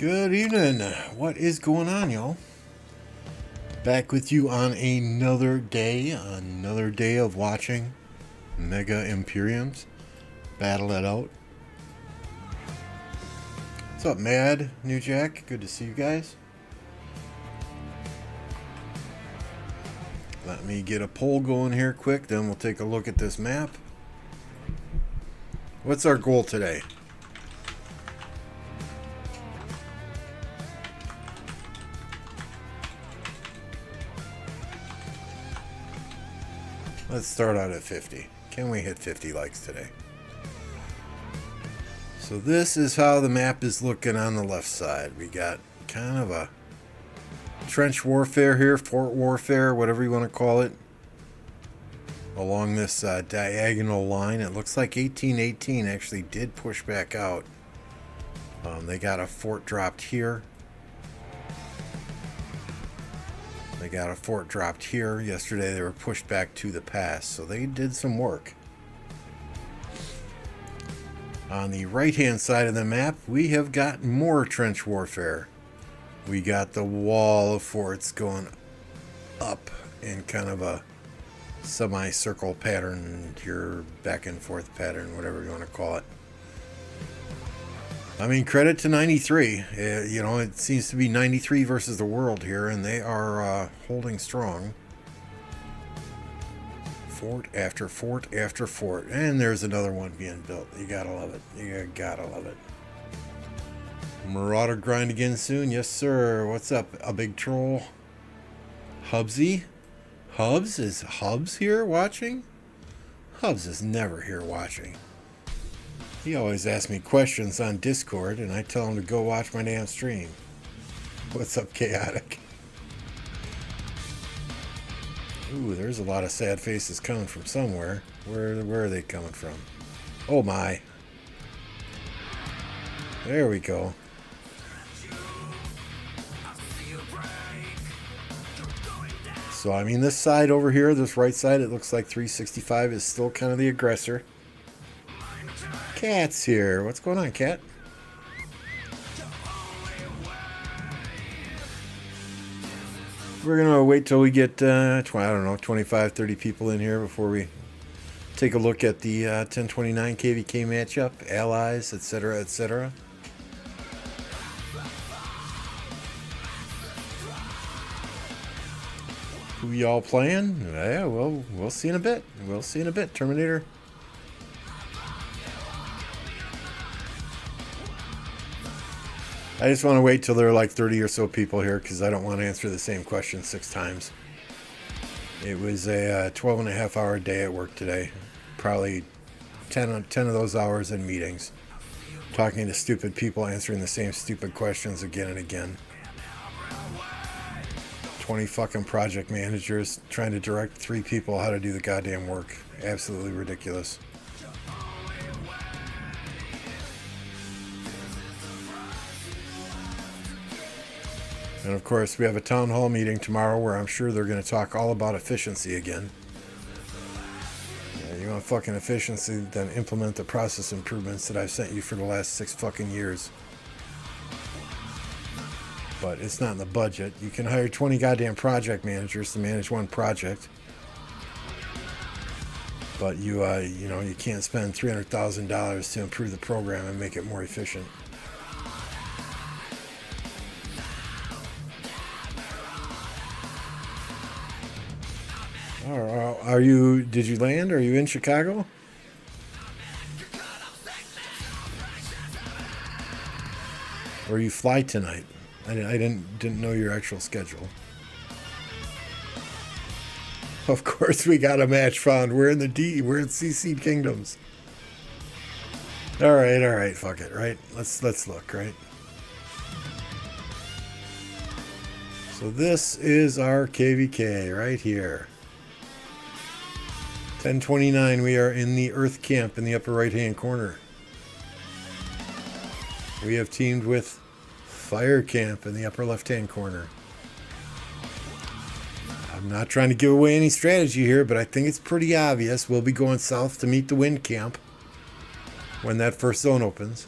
Good evening. What is going on, y'all? Back with you on another day of watching Mega Imperiums battle it out. What's up, Mad, New Jack? Good to see you guys. Let me get a poll going here quick, then we'll take a look at this map. What's our goal today? Let's start out at 50. Can we hit 50 likes today? So this is how the map is looking on the left side. We got kind of a trench warfare here, fort warfare, whatever you want to call it, along this diagonal line. It looks like 1818 actually did push back out. They got a fort dropped here. They got a fort dropped here. Yesterday they were pushed back to the pass, so they did some work. On the right hand side of the map, we have got more trench warfare. We got the wall of forts going up in kind of a semicircle pattern, your back and forth pattern, whatever you want to call it. I mean, credit to 93. You know, it seems to be 93 versus the world here, and they are holding strong. Fort after fort after fort. And there's another one being built. You gotta love it. You gotta love it. Marauder grind again soon. Yes, sir. What's up, a big troll? Hubsy? Hubs? Is Hubs here watching? Hubs is never here watching. He always asks me questions on Discord, and I tell him to go watch my damn stream. What's up, Chaotic? Ooh, there's a lot of sad faces coming from somewhere. Where are they coming from? Oh my. There we go. So, I mean, this side over here, this right side, it looks like 365 is still kind of the aggressor. Cat's here. What's going on, Cat? We're going to wait till we get, I don't know, 25, 30 people in here before we take a look at the 1029 KvK matchup, allies, etc., etc. Who y'all playing? Yeah, well, we'll see in a bit. We'll see in a bit, Terminator. I just want to wait till there are like 30 or so people here because I don't want to answer the same question 6 times. It was a 12.5 hour day at work today. Probably 10 of those hours in meetings. Talking to stupid people, answering the same stupid questions again and again. 20 fucking project managers trying to direct 3 people how to do the goddamn work. Absolutely ridiculous. And of course, we have a town hall meeting tomorrow where I'm sure they're going to talk all about efficiency again. Yeah, you want fucking efficiency, then implement the process improvements that I've sent you for the last 6 fucking years. But it's not in the budget. You can hire 20 goddamn project managers to manage one project. But you know, you can't spend $300,000 to improve the program and make it more efficient. Did you land? Are you in Chicago? Or you fly tonight? I didn't know your actual schedule. Of course we got a match found. We're in the D. We're in CC Kingdoms. All right, fuck it, right? Let's look, right? So this is our KvK right here. 1029, we are in the Earth Camp in the upper right-hand corner. We have teamed with Fire Camp in the upper left-hand corner. I'm not trying to give away any strategy here, but I think it's pretty obvious. We'll be going south to meet the Wind Camp when that first zone opens.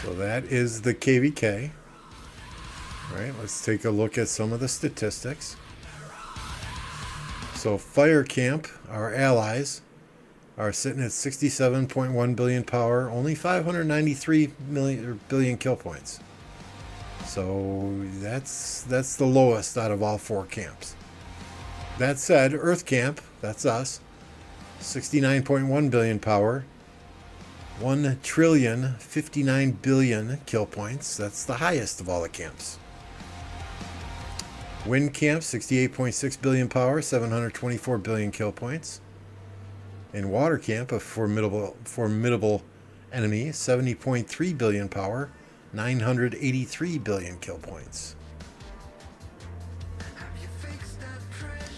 So that is the KvK. All right, let's take a look at some of the statistics. So Fire Camp, our allies, are sitting at 67.1 billion power, only 593 billion kill points. So that's the lowest out of all 4 camps. That said, Earth Camp, that's us, 69.1 billion power, 1,059 billion kill points. That's the highest of all the camps. Wind Camp, 68.6 billion power, 724 billion kill points. And Water Camp, a formidable enemy, 70.3 billion power, 983 billion kill points.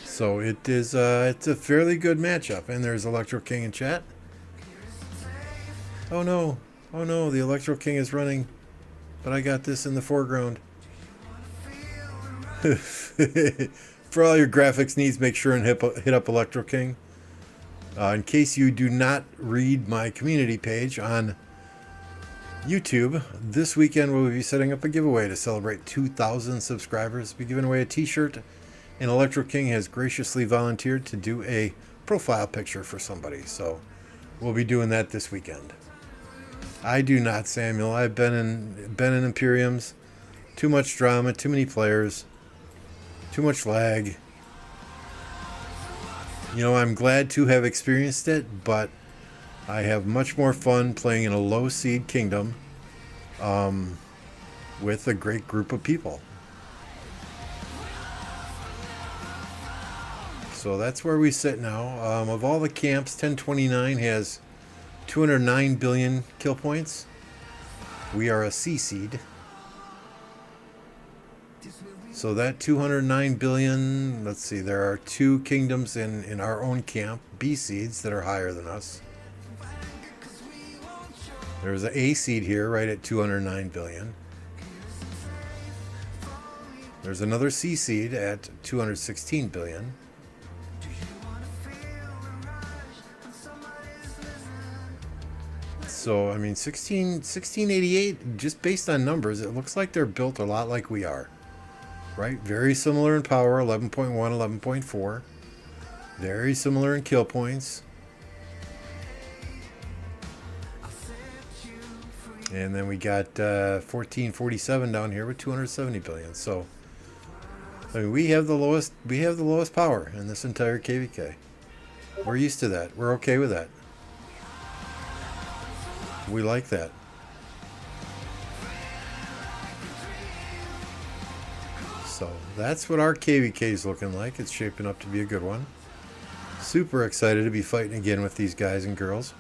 So it is it's a fairly good matchup. And there's Electro King in chat. Oh no, the Electro King is running, but I got this in the foreground. For all your graphics needs, make sure and hit up Electro King. In case you do not read my community page on YouTube, this weekend we'll be setting up a giveaway to celebrate 2,000 subscribers. We'll be giving away a t-shirt, and Electro King has graciously volunteered to do a profile picture for somebody. So we'll be doing that this weekend. I do not, Samuel. I've been in Imperiums. Too much drama, too many players, too much lag. You know, I'm glad to have experienced it, but I have much more fun playing in a low seed kingdom with a great group of people. So that's where we sit now. Of all the camps, 1029 has 209 billion kill points. We are a C seed. So that 209 billion, let's see, there are 2 kingdoms in our own camp, B seeds, that are higher than us. There's an A seed here right at 209 billion. There's another C seed at 216 billion. So, I mean, 1688, just based on numbers, it looks like they're built a lot like we are. Right? Very similar in power, 11.1, 11.4. Very similar in kill points. And then we got 1447 down here with 270 billion. So, I mean, we have the lowest power in this entire KvK. We're used to that. We're okay with that. We like that. So that's what our KvK is looking like. It's shaping up to be a good one. Super excited to be fighting again with these guys and girls.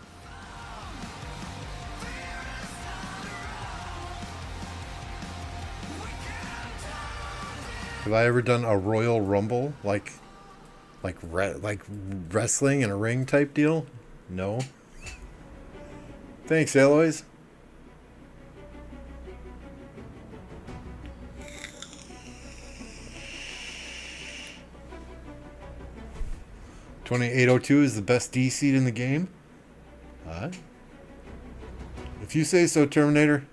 Have I ever done a Royal Rumble like wrestling in a ring type deal? No. Thanks, Aloys. $2802 is the best D seed in the game. If you say so, Terminator.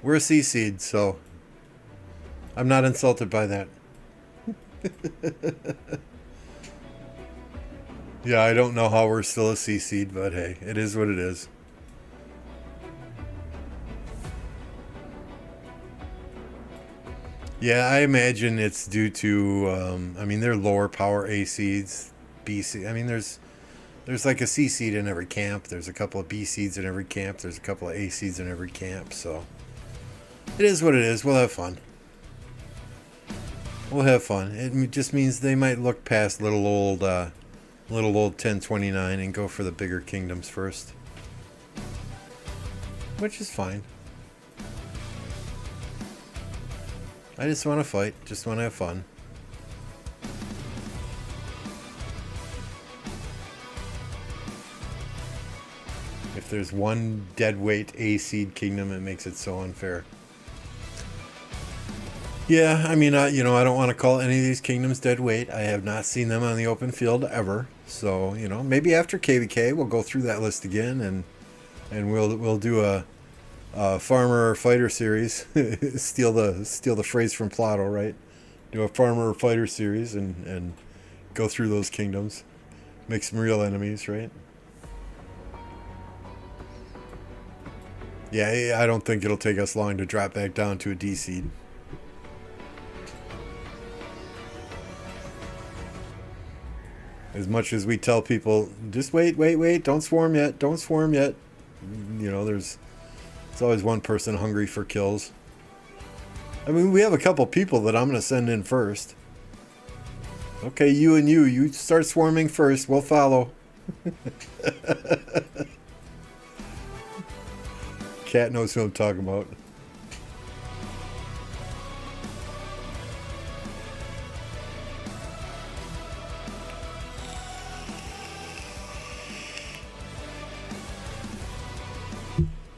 We're a C seed, so I'm not insulted by that. Yeah, I don't know how we're still a C seed, but hey, it is what it is. Yeah, I imagine it's due to, I mean, they're lower power A seeds, B seed. I mean, there's like a C seed in every camp. There's a couple of B seeds in every camp. There's a couple of A seeds in every camp. So it is what it is. We'll have fun. We'll have fun. It just means they might look past little old 1029 and go for the bigger kingdoms first, which is fine. I just want to fight, just want to have fun. If there's one deadweight A seed kingdom, it makes it so unfair. Yeah, I mean, you know, I don't want to call any of these kingdoms deadweight. I have not seen them on the open field ever. So, you know, maybe after KvK we'll go through that list again and we'll do farmer or fighter series. steal the phrase from Plato, right? Do a farmer or fighter series and go through those kingdoms. Make some real enemies, right? Yeah, I don't think it'll take us long to drop back down to a D seed. As much as we tell people, just wait, don't swarm yet, don't swarm yet. You know, there's always one person hungry for kills. I mean, we have a couple people that I'm going to send in first. Okay, you and you start swarming first, we'll follow. Cat knows who I'm talking about.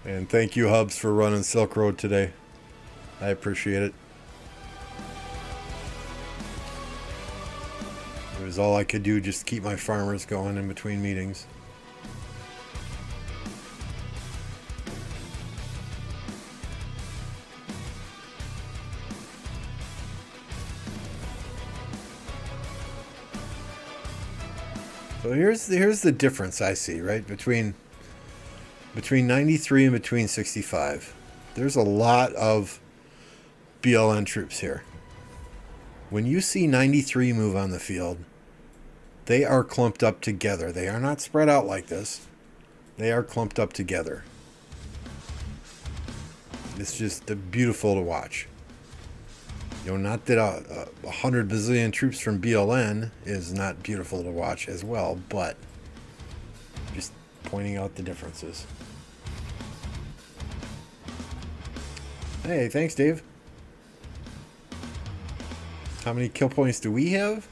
And thank you, Hubs, for running Silk Road today. I appreciate it. It was all I could do just to keep my farmers going in between meetings. So here's the difference I see, right? Between 93 and between 65. There's a lot of BLN troops here. When you see 93 move on the field, they are clumped up together. They are not spread out like this. They are clumped up together. It's just beautiful to watch. You know, not that 100 bazillion troops from BLN is not beautiful to watch as well, but just pointing out the differences. Hey, thanks, Dave. How many kill points do we have?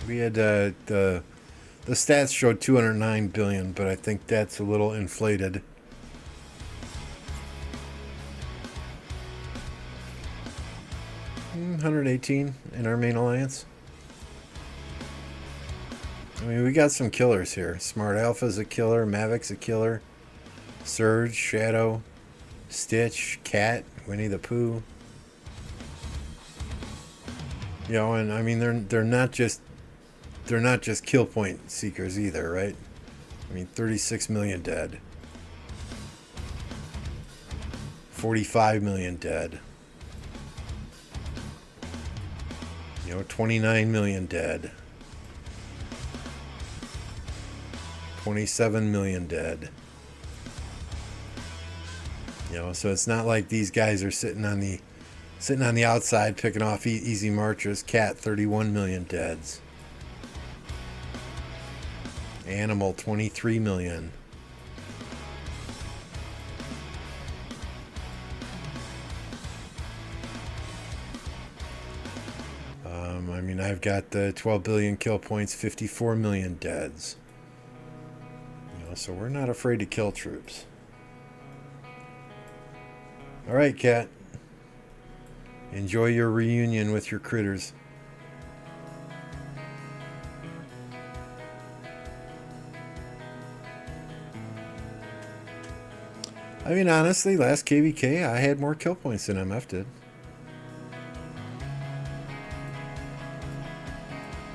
We had the stats showed 209 billion, but I think that's a little inflated. Mm, 118 in our main alliance. I mean, we got some killers here. Smart Alpha's a killer, Mavic's a killer, Surge, Shadow, Stitch, Cat, Winnie the Pooh. You know, and I mean they're not just kill point seekers either, right? I mean, 36 million dead. 45 million dead. You know, 29 million dead. 27 million dead. You know, so it's not like these guys are sitting on the outside picking off easy marchers. Cat, 31 million deads. Animal, 23 million. I mean, I've got the 12 billion kill points, 54 million deads. You know, so we're not afraid to kill troops. All right, Cat. Enjoy your reunion with your critters. I mean, honestly, last KvK, I had more kill points than MF did.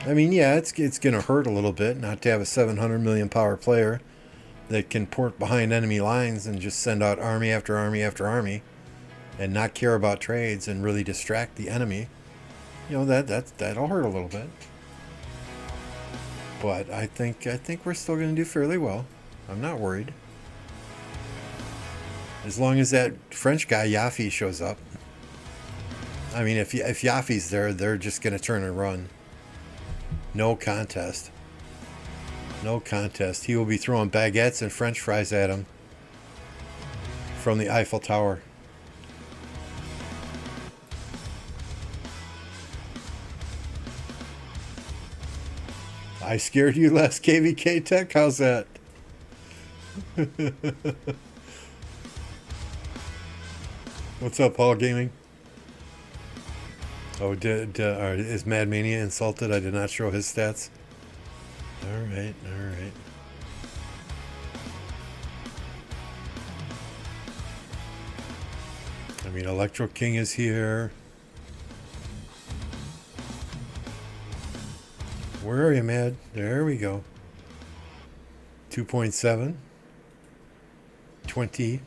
I mean, yeah, it's going to hurt a little bit not to have a 700 million power player that can port behind enemy lines and just send out army after army after army and not care about trades and really distract the enemy. You know, that'll hurt a little bit. But I think we're still going to do fairly well. I'm not worried. As long as that French guy Yaffe shows up. I mean, if Yaffe's there, they're just going to turn and run. No contest. No contest. He will be throwing baguettes and French fries at him from the Eiffel Tower. I scared you last KvK Tech. How's that? What's up, Paul Gaming? Oh, is Mad Mania insulted? I did not show his stats. All right, all right. I mean, Electro King is here. Where are you, Mad? There we go. 2.7. 20.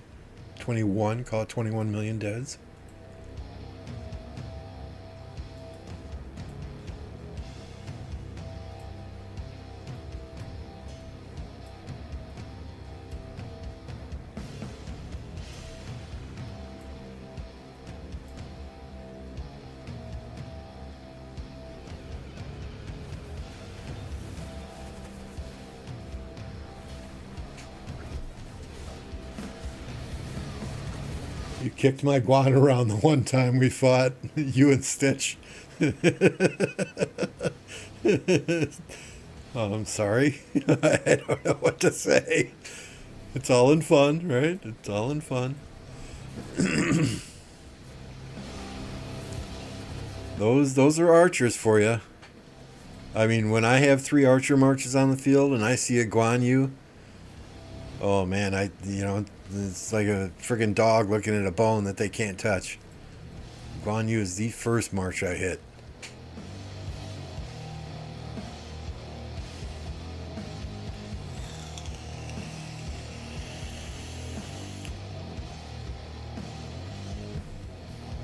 21. Call it 21 million deads. You kicked my guan around the one time we fought, you and Stitch. Oh, I'm sorry. I don't know what to say. It's all in fun, right? It's all in fun. Those are archers for you. I mean, when I have 3 archer marches on the field and I see a Guan Yu, oh man, it's like a friggin' dog looking at a bone that they can't touch. Guan Yu is the first march I hit.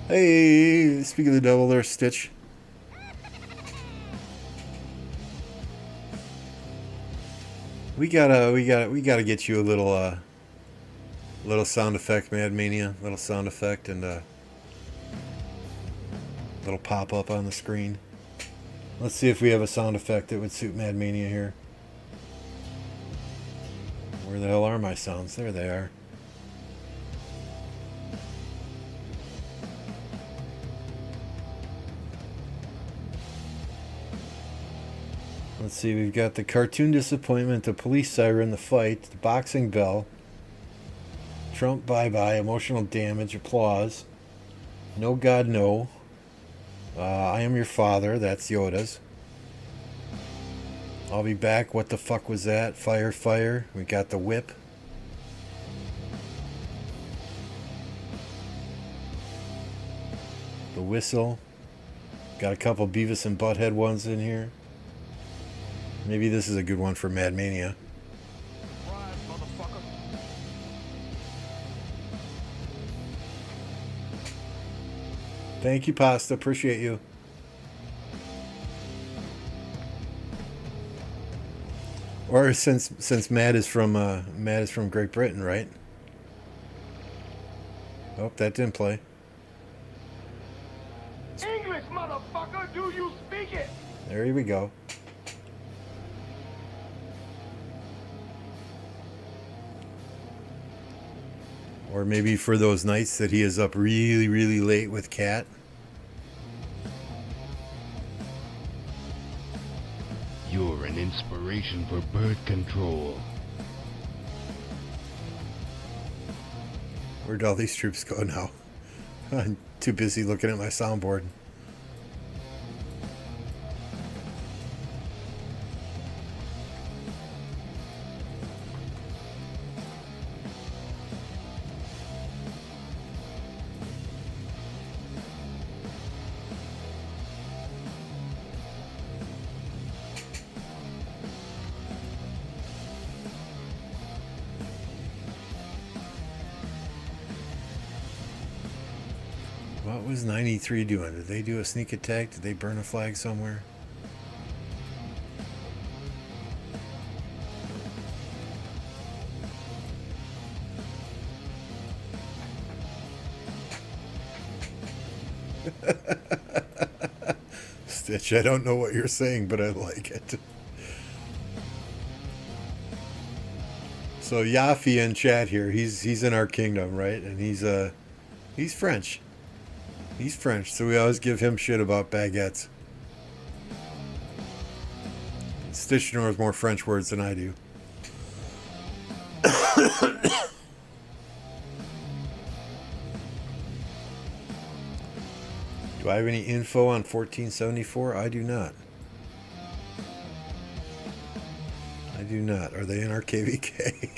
Hey, speak of the devil there, Stitch. We gotta get you a little sound effect, Mad Mania. Little sound effect and little pop up on the screen. Let's see if we have a sound effect that would suit Mad Mania here. Where the hell are my sounds? There they are. Let's see, we've got the cartoon disappointment, the police siren, the fight, the boxing bell, Trump bye-bye, emotional damage, applause, no God no, I am your father, that's Yoda's, I'll be back, what the fuck was that, fire, fire, we got the whip, the whistle, got a couple Beavis and Butthead ones in here. Maybe this is a good one for Mad Mania. Thank you, Pasta. Appreciate you. Or since Matt is from Great Britain, right? Oh, that didn't play. English, motherfucker, do you speak it? There we go. Or maybe for those nights that he is up really, really late with Cat. You're an inspiration for birth control. Where'd all these troops go now? I'm too busy looking at my soundboard. What was 93 doing? Did they do a sneak attack? Did they burn a flag somewhere? Stitch, I don't know what you're saying, but I like it. So Yafi in chat here, he's in our kingdom, right? And he's French. He's French, so we always give him shit about baguettes. Stitch knows more French words than I do. Do I have any info on 1474? I do not. I do not. Are they in our KvK?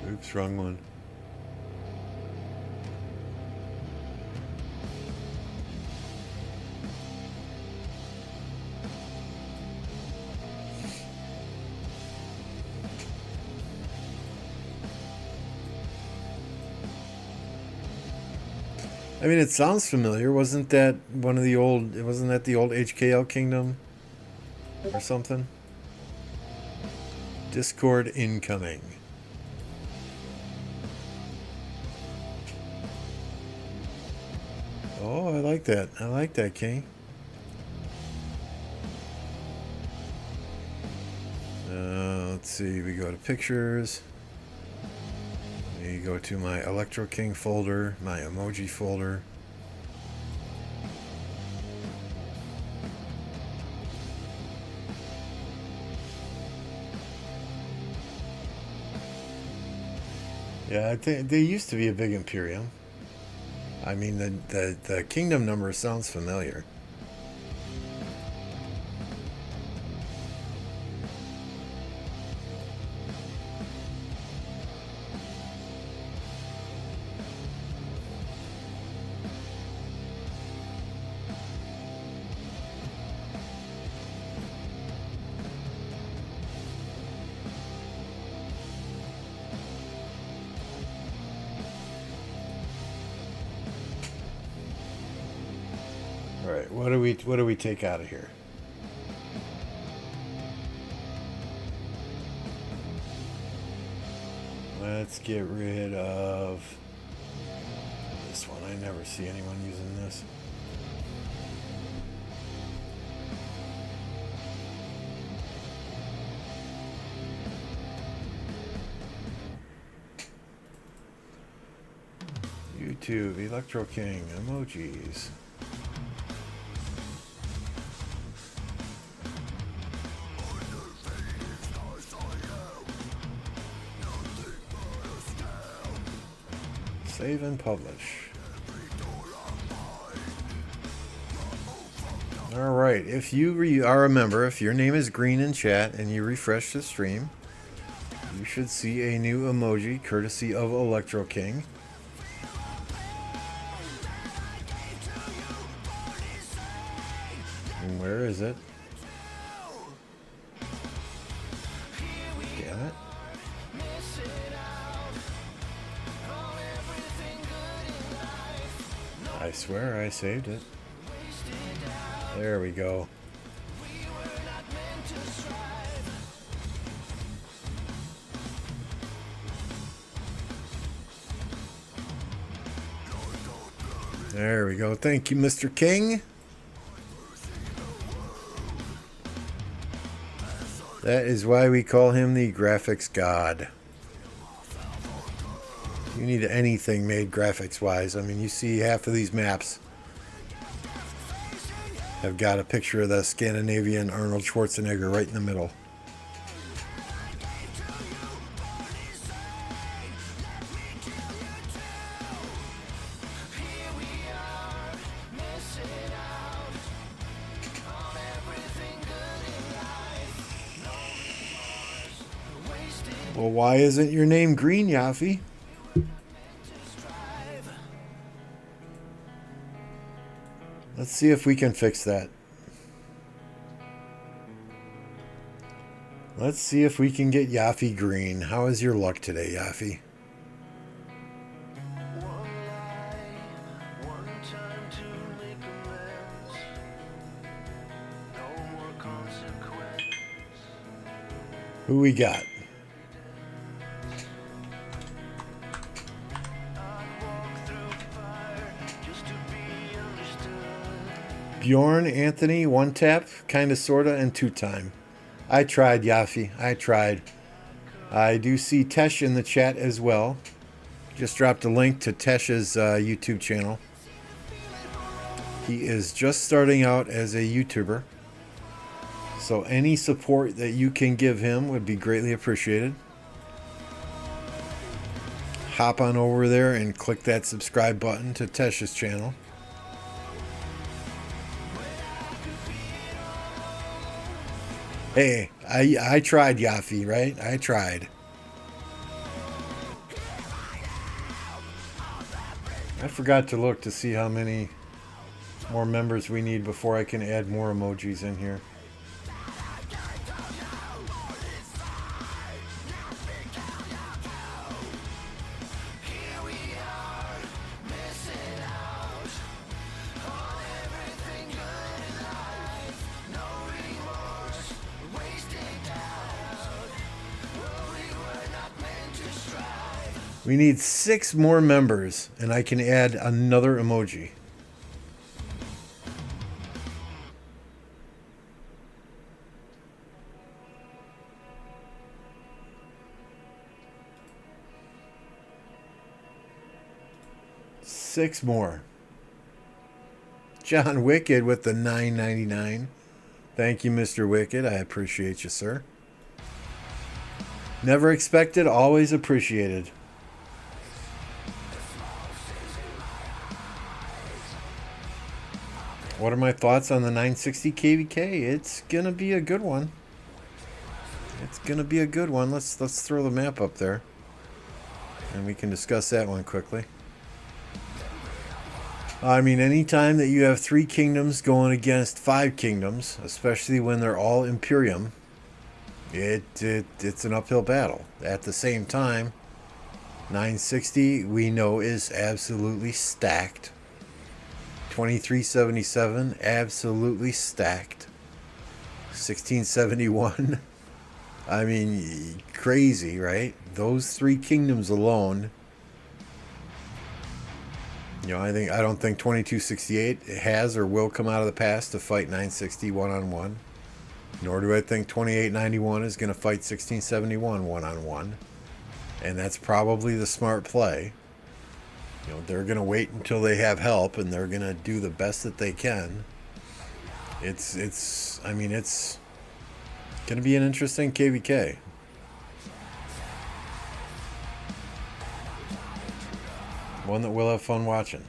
Oops, wrong one. I mean, it sounds familiar. Wasn't that one of the old... Wasn't that the old HKL Kingdom? Or something? Discord incoming. Oh, I like that. I like that, King. Let's see. We go to pictures. We go to my Electro King folder, my emoji folder. Yeah, I think they used to be a big Imperium. I mean, the kingdom number sounds familiar. All right, what do we take out of here? Let's get rid of this one. I never see anyone using this. YouTube, Electro King, emojis. Save and publish. Alright, if you are a member, if your name is green in chat and you refresh the stream, you should see a new emoji courtesy of Electro King. And where is it? Damn it. I swear I saved it. There we go. There we go. Thank you, Mr. King. That is why we call him the graphics god. You need anything made graphics wise. I mean, you see half of these maps have got a picture of the Scandinavian Arnold Schwarzenegger right in the middle. Well, why isn't your name green, Yaffy? Let's see if we can fix that. Let's see if we can get Yaffy green. How is your luck today, Yaffy? Who we got? Bjorn, Anthony, one tap, kinda, sorta, and two time. I tried, Yaffy. I tried. I do see Tesh in the chat as well. Just dropped a link to Tesh's YouTube channel. He is just starting out as a YouTuber. So any support that you can give him would be greatly appreciated. Hop on over there and click that subscribe button to Tesh's channel. Hey, I tried, Yafi, right? I tried. I forgot to look to see how many more members we need before I can add more emojis in here. We need 6 more members, and I can add another emoji. Six more. John Wicked with the $9.99. Thank you, Mr. Wicked. I appreciate you, sir. Never expected, always appreciated. What are my thoughts on the 960 KvK? It's gonna be a good one. It's gonna be a good one. Let's throw the map up there, and we can discuss that one quickly. I mean, anytime that you have 3 kingdoms going against 5 kingdoms, especially when they're all Imperium, it's an uphill battle. At the same time, 960 we know is absolutely stacked. 2377 absolutely stacked. 1671, I mean, crazy, right? Those 3 kingdoms alone. You know, I don't think 2268 has or will come out of the past to fight 960 one-on-one. Nor do I think 2891 is going to fight 1671 one-on-one. And that's probably the smart play. You know, they're going to wait until they have help, and they're going to do the best that they can. It's going to be an interesting KvK. One that we'll have fun watching.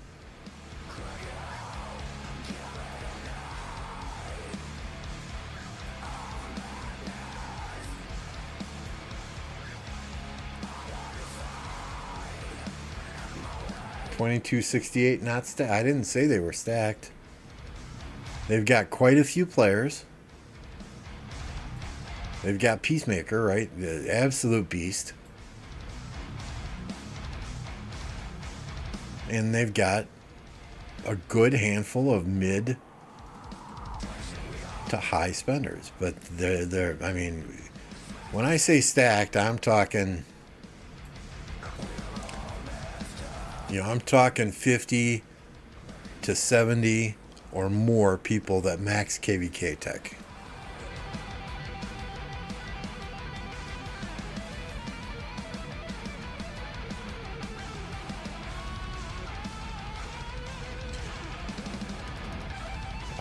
$22.68 not stacked. I didn't say they were stacked. They've got quite a few players. They've got Peacemaker, right? The absolute beast. And they've got a good handful of mid to high spenders. But they're I mean, when I say stacked, I'm talking, you know, I'm talking 50 to 70 or more people that max KvK tech.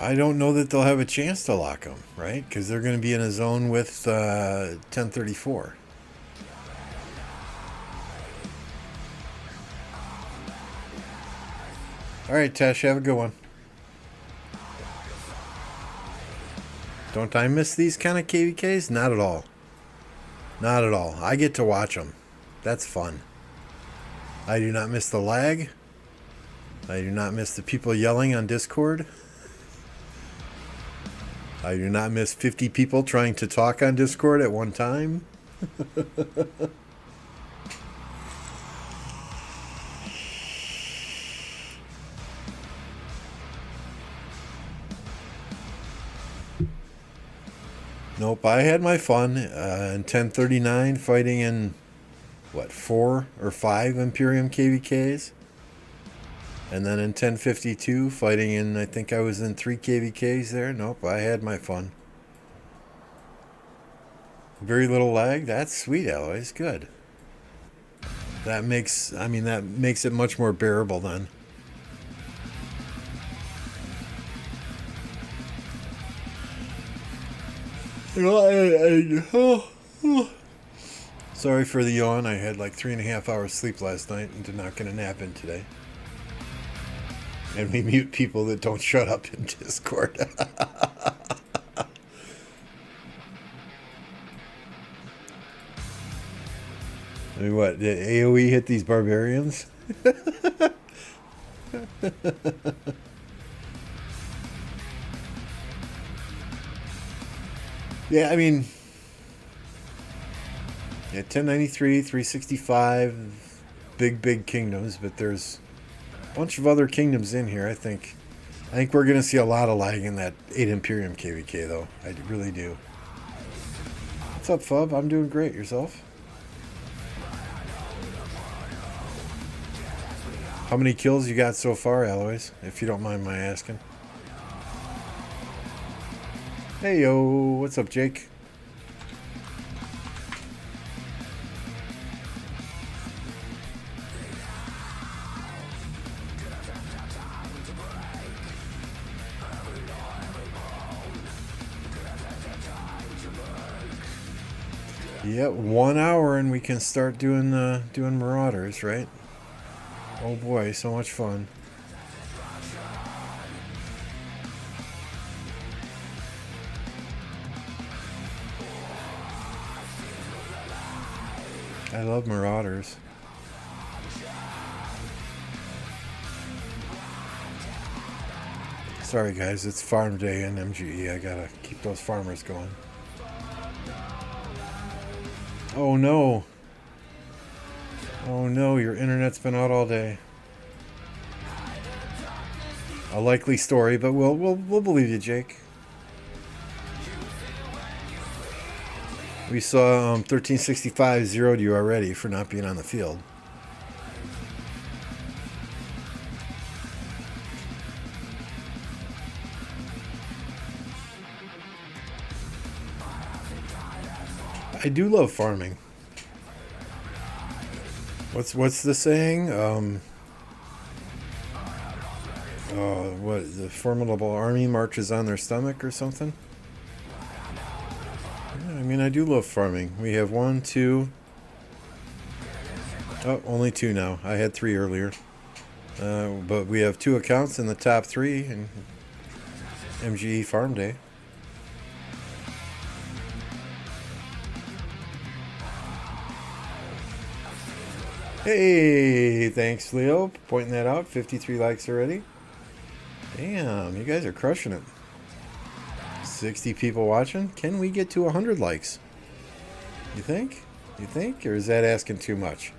I don't know that they'll have a chance to lock them, right? Because they're going to be in a zone with 1034. All right, Tesh, have a good one. Don't I miss these kind of KvKs? Not at all. Not at all. I get to watch them. That's fun. I do not miss the lag. I do not miss the people yelling on Discord. I do not miss 50 people trying to talk on Discord at one time. Nope, I had my fun in 1039 fighting in, what, 4 or 5 Imperium KvKs? And then in 1052, fighting in, I think I was in 3 KvKs there. Nope, I had my fun. Very little lag. That's sweet, Alloys. Good. That makes it much more bearable then. You know, sorry for the yawn. I had like 3.5 hours sleep last night and did not get a nap in today. And we mute people that don't shut up in Discord. I mean, what? Did AoE hit these barbarians? Yeah, I mean, yeah, 1093, 365, big kingdoms, but there's a bunch of other kingdoms in here. I think we're gonna see a lot of lag in that 8 Imperium KvK though. I really do. What's up, Fub? I'm doing great. Yourself? How many kills you got so far, Aloys? If you don't mind my asking. Hey yo, what's up, Jake? Yep, 1 hour and we can start doing Marauders, right? Oh boy, so much fun. I love Marauders. Sorry guys, it's farm day in MGE. I gotta keep those farmers going. Oh no. Oh no, your internet's been out all day. A likely story, but we'll believe you, Jake. We saw 1365 zeroed you already for not being on the field. I do love farming. What's the saying? What, the formidable army marches on their stomach or something? Yeah, I mean, I do love farming. We have 1, 2. Oh, only 2 now. I had 3 earlier. But we have 2 accounts in the top 3 in MGE Farm Day. Hey, thanks, Leo, pointing that out. 53 likes already. Damn, you guys are crushing it. 60 people watching. Can we get to 100 likes? You think? You think? Or is that asking too much?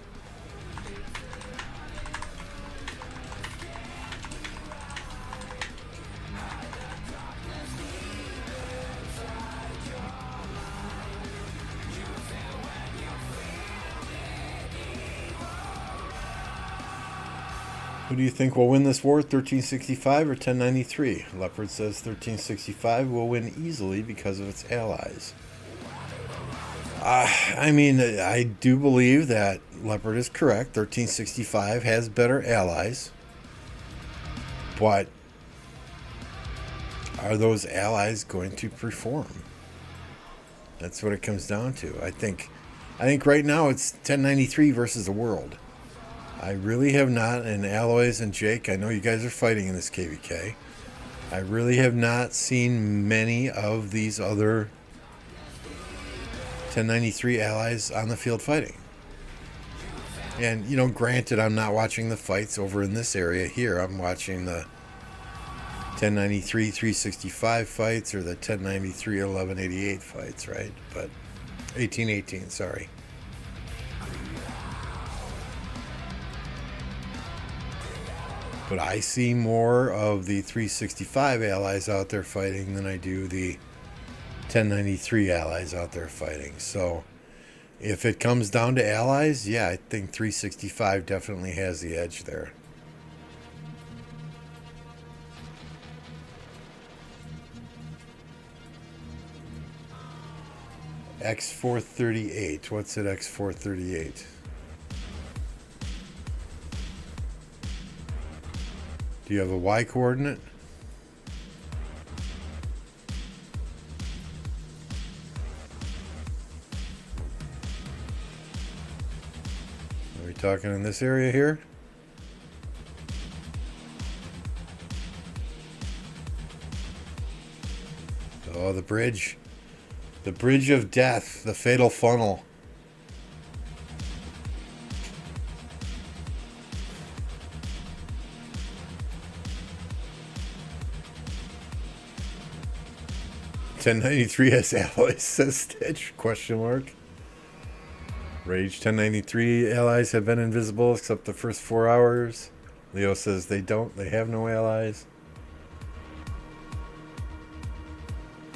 Who do you think will win this war, 1365 or 1093? Leopard says 1365 will win easily because of its allies. I mean, I do believe that Leopard is correct. 1365 has better allies. But are those allies going to perform? That's what it comes down to. I think right now it's 1093 versus the world. I really have not, and Aloys and Jake, I know you guys are fighting in this KvK. I really have not seen many of these other 1093 allies on the field fighting. And, you know, granted, I'm not watching the fights over in this area here. I'm watching the 1093 365 fights or the 1093 1188 fights, right? But 1818, sorry. But I see more of the 365 allies out there fighting than I do the 1093 allies out there fighting. So if it comes down to allies, yeah, I think 365 definitely has the edge there. X438. What's at X438? Do you have a Y coordinate? talking in this area here? Oh, the bridge. The bridge of death. The fatal funnel. $10.93 has allies, says Stitch, question mark. Rage, $10.93 allies have been invisible except the first 4 hours. Leo says they don't, they have no allies.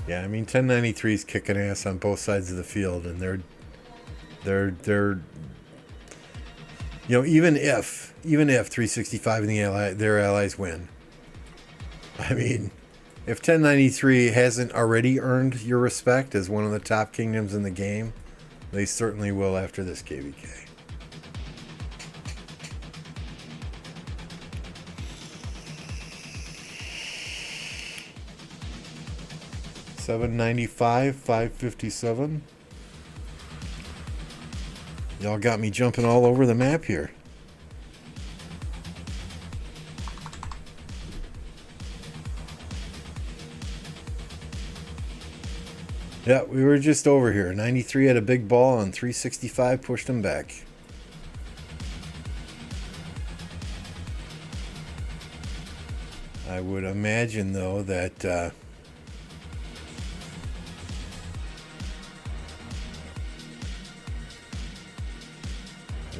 Yeah, I mean, 1093 is kicking ass on both sides of the field, and they're you know, even if 365 and their allies win, I mean, if 1093 hasn't already earned your respect as one of the top kingdoms in the game, they certainly will after this KvK. $7.95, $5.57. Y'all got me jumping all over the map here. Yeah, we were just over here. 93 had a big ball and 365 pushed him back. I would imagine, though, that they're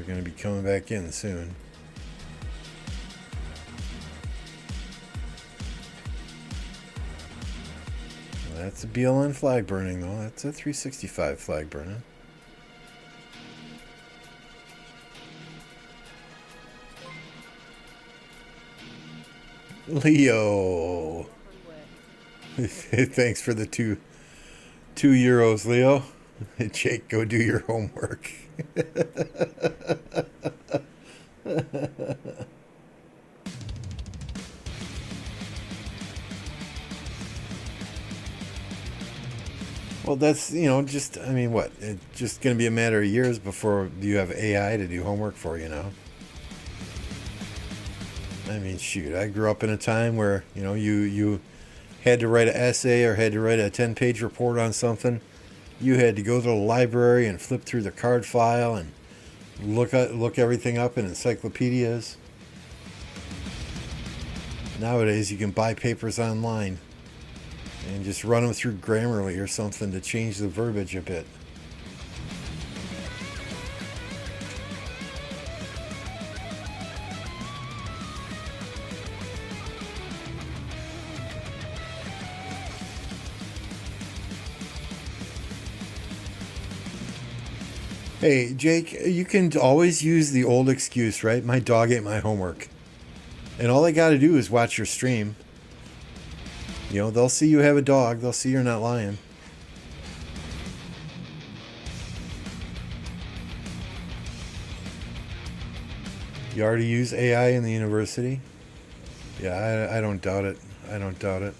going to be coming back in soon. That's a BLN flag burning, though. That's a 365 flag burning. Leo. Thanks for the two euros, Leo. Jake, go do your homework. Well, that's, you know, just, I mean, what? It's just going to be a matter of years before you have AI to do homework for you now. I mean, shoot, I grew up in a time where, you know, you had to write an essay or had to write a 10-page report on something. You had to go to the library and flip through the card file and look everything up in encyclopedias. Nowadays, you can buy papers online and just run them through Grammarly or something to change the verbiage a bit. Hey, Jake, you can always use the old excuse, right? My dog ate my homework. And all they got to do is watch your stream. You know, they'll see you have a dog. They'll see you're not lying. You already use AI in the university? Yeah, I don't doubt it. I don't doubt it.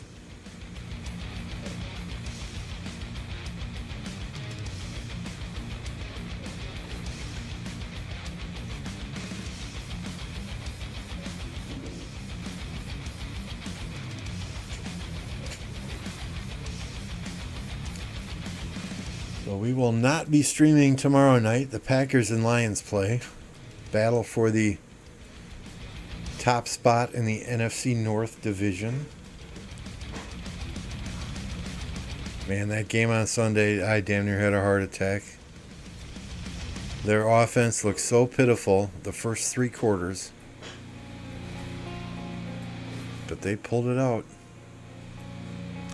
So we will not be streaming tomorrow night. The Packers and Lions play. Battle for the top spot in the NFC North division. Man, that game on Sunday, I damn near had a heart attack. Their offense looked so pitiful the first 3 quarters. But they pulled it out.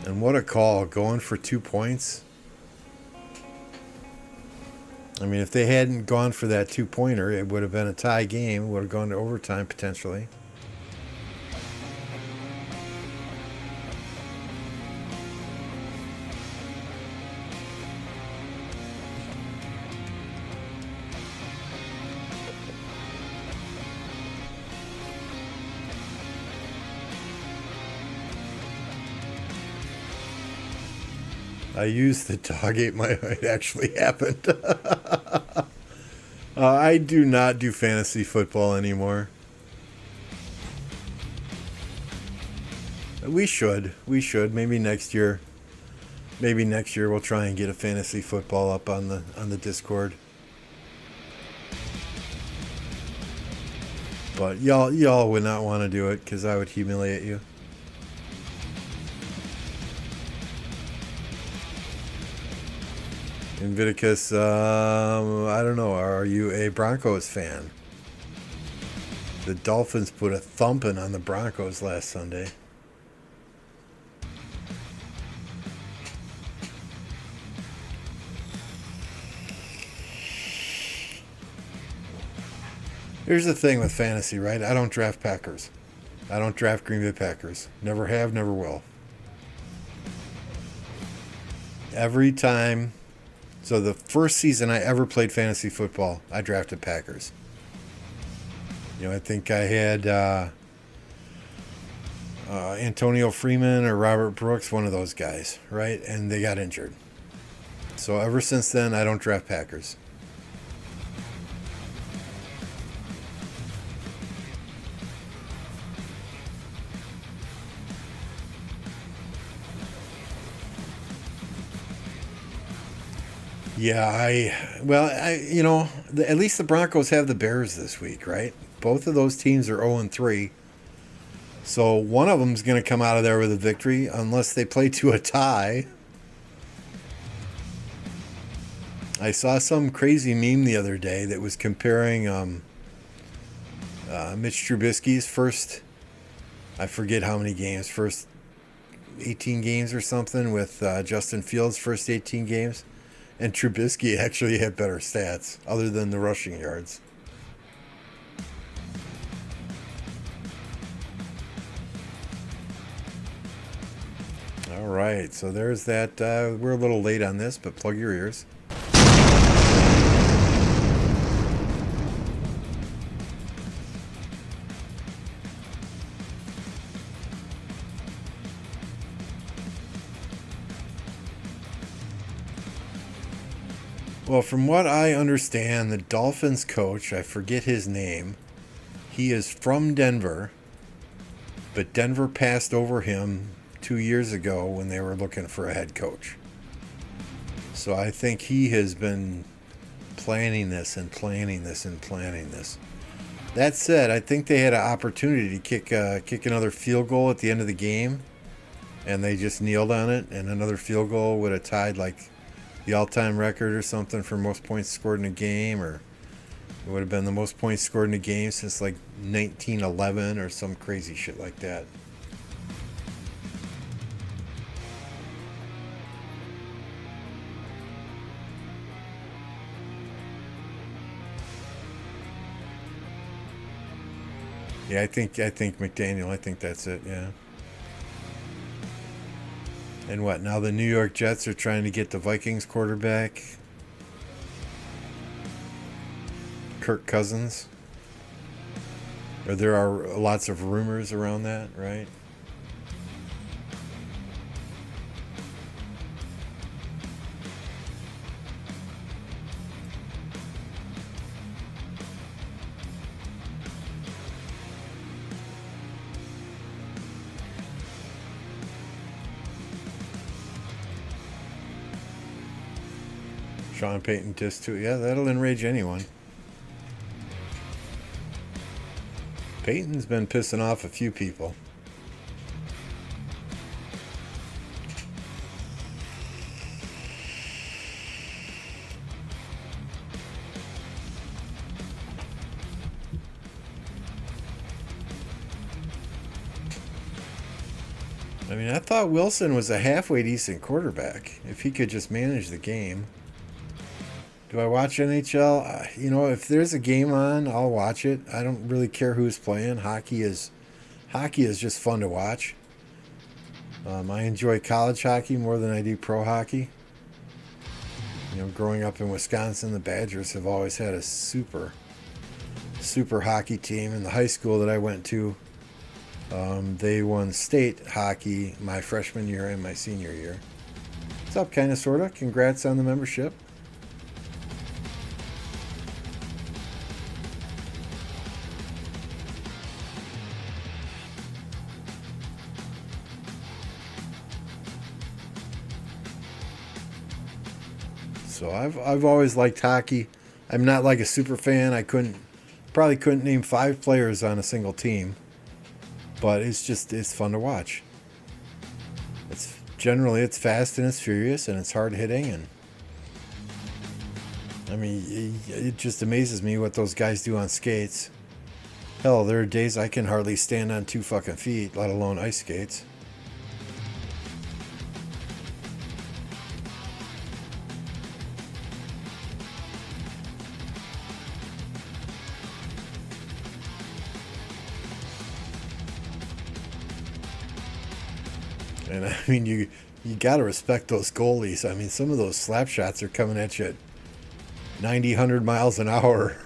And what a call, going for 2 points. I mean, if they hadn't gone for that 2-pointer, it would have been a tie game. It would have gone to overtime, potentially. I used the dog ate my... It actually happened. I do not do fantasy football anymore. We should. We should. Maybe next year. Maybe next year we'll try and get a fantasy football up on the Discord. But y'all would not want to do it because I would humiliate you. Inviticus, I don't know. Are you a Broncos fan? The Dolphins put a thumping on the Broncos last Sunday. Here's the thing with fantasy, right? I don't draft Packers. I don't draft Green Bay Packers. Never have, never will. Every time. So the first season I ever played fantasy football, I drafted Packers. You know, I think I had Antonio Freeman or Robert Brooks, one of those guys, right? And they got injured. So ever since then, I don't draft Packers. Yeah, you know, at least the Broncos have the Bears this week, right? Both of those teams are 0-3. So one of them's going to come out of there with a victory unless they play to a tie. I saw some crazy meme the other day that was comparing Mitch Trubisky's first, I forget how many games, first 18 games or something with Justin Fields' first 18 games. And Trubisky actually had better stats other than the rushing yards. All right, so there's that. We're a little late on this, but plug your ears. Well, from what I understand, the Dolphins coach, I forget his name, he is from Denver, but Denver passed over him 2 years ago when they were looking for a head coach. So I think he has been planning this and planning this and planning this. That said, I think they had an opportunity to kick another field goal at the end of the game, and they just kneeled on it, and another field goal would have tied like the all-time record or something for most points scored in a game, or it would have been the most points scored in a game since like 1911 or some crazy shit like that. Yeah, I think McDaniel, I think that's it, yeah. And what, now the New York Jets are trying to get the Vikings quarterback, Kirk Cousins? Or there are lots of rumors around that, right? Sean Payton dissed too. Yeah, that'll enrage anyone. Payton's been pissing off a few people. I mean, I thought Wilson was a halfway decent quarterback if he could just manage the game. Do I watch NHL? You know, if there's a game on, I'll watch it. I don't really care who's playing. Hockey is just fun to watch. I enjoy college hockey more than I do pro hockey. You know, growing up in Wisconsin, the Badgers have always had a super hockey team. In the high school that I went to, they won state hockey my freshman year and my senior year. What's up, kind of, sort of? Congrats on the membership. So I've always liked hockey. I'm not like a super fan. Probably couldn't name 5 players on a single team, but it's fun to watch. It's fast and it's furious and it's hard hitting, and I mean it just amazes me what those guys do on skates. Hell, there are days I can hardly stand on 2 fucking feet, let alone ice skates. And I mean, you got to respect those goalies. I mean, some of those slap shots are coming at you at 90, 100 miles an hour.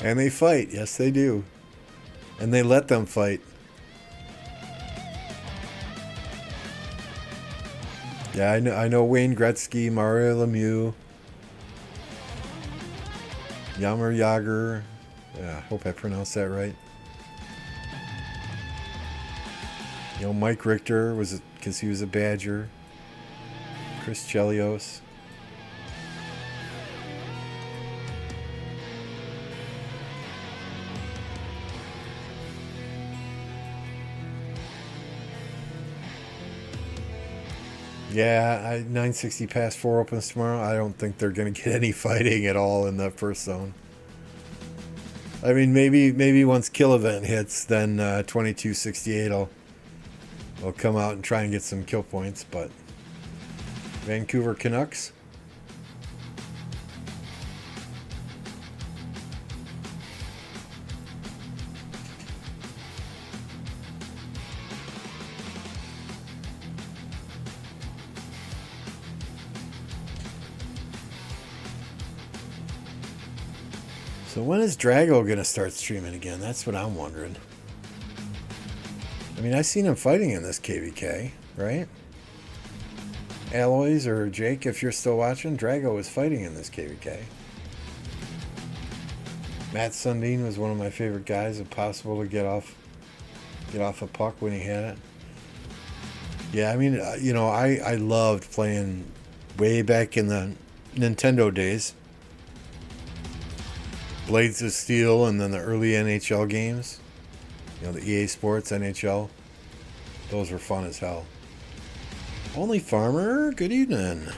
And they fight. Yes, they do. And they let them fight. Yeah, I know Wayne Gretzky, Mario Lemieux, Jaromir Jagr. Yeah, I hope I pronounced that right. You know, Mike Richter was because he was a Badger. Chris Chelios. Yeah, 960 past 4 opens tomorrow. I don't think they're going to get any fighting at all in that first zone. I mean, maybe once Kill Event hits, then 2268 will come out and try and get some kill points. But Vancouver Canucks. So when is Drago going to start streaming again? That's what I'm wondering. I mean, I seen him fighting in this KvK, right? Aloys or Jake, if you're still watching, Drago was fighting in this KvK. Matt Sundin was one of my favorite guys. Impossible to get off a puck when he had it. Yeah, I mean, you know, I loved playing way back in the Nintendo days. Blades of Steel, and then the early NHL games. You know, the EA Sports NHL. Those were fun as hell. Only Farmer, good evening.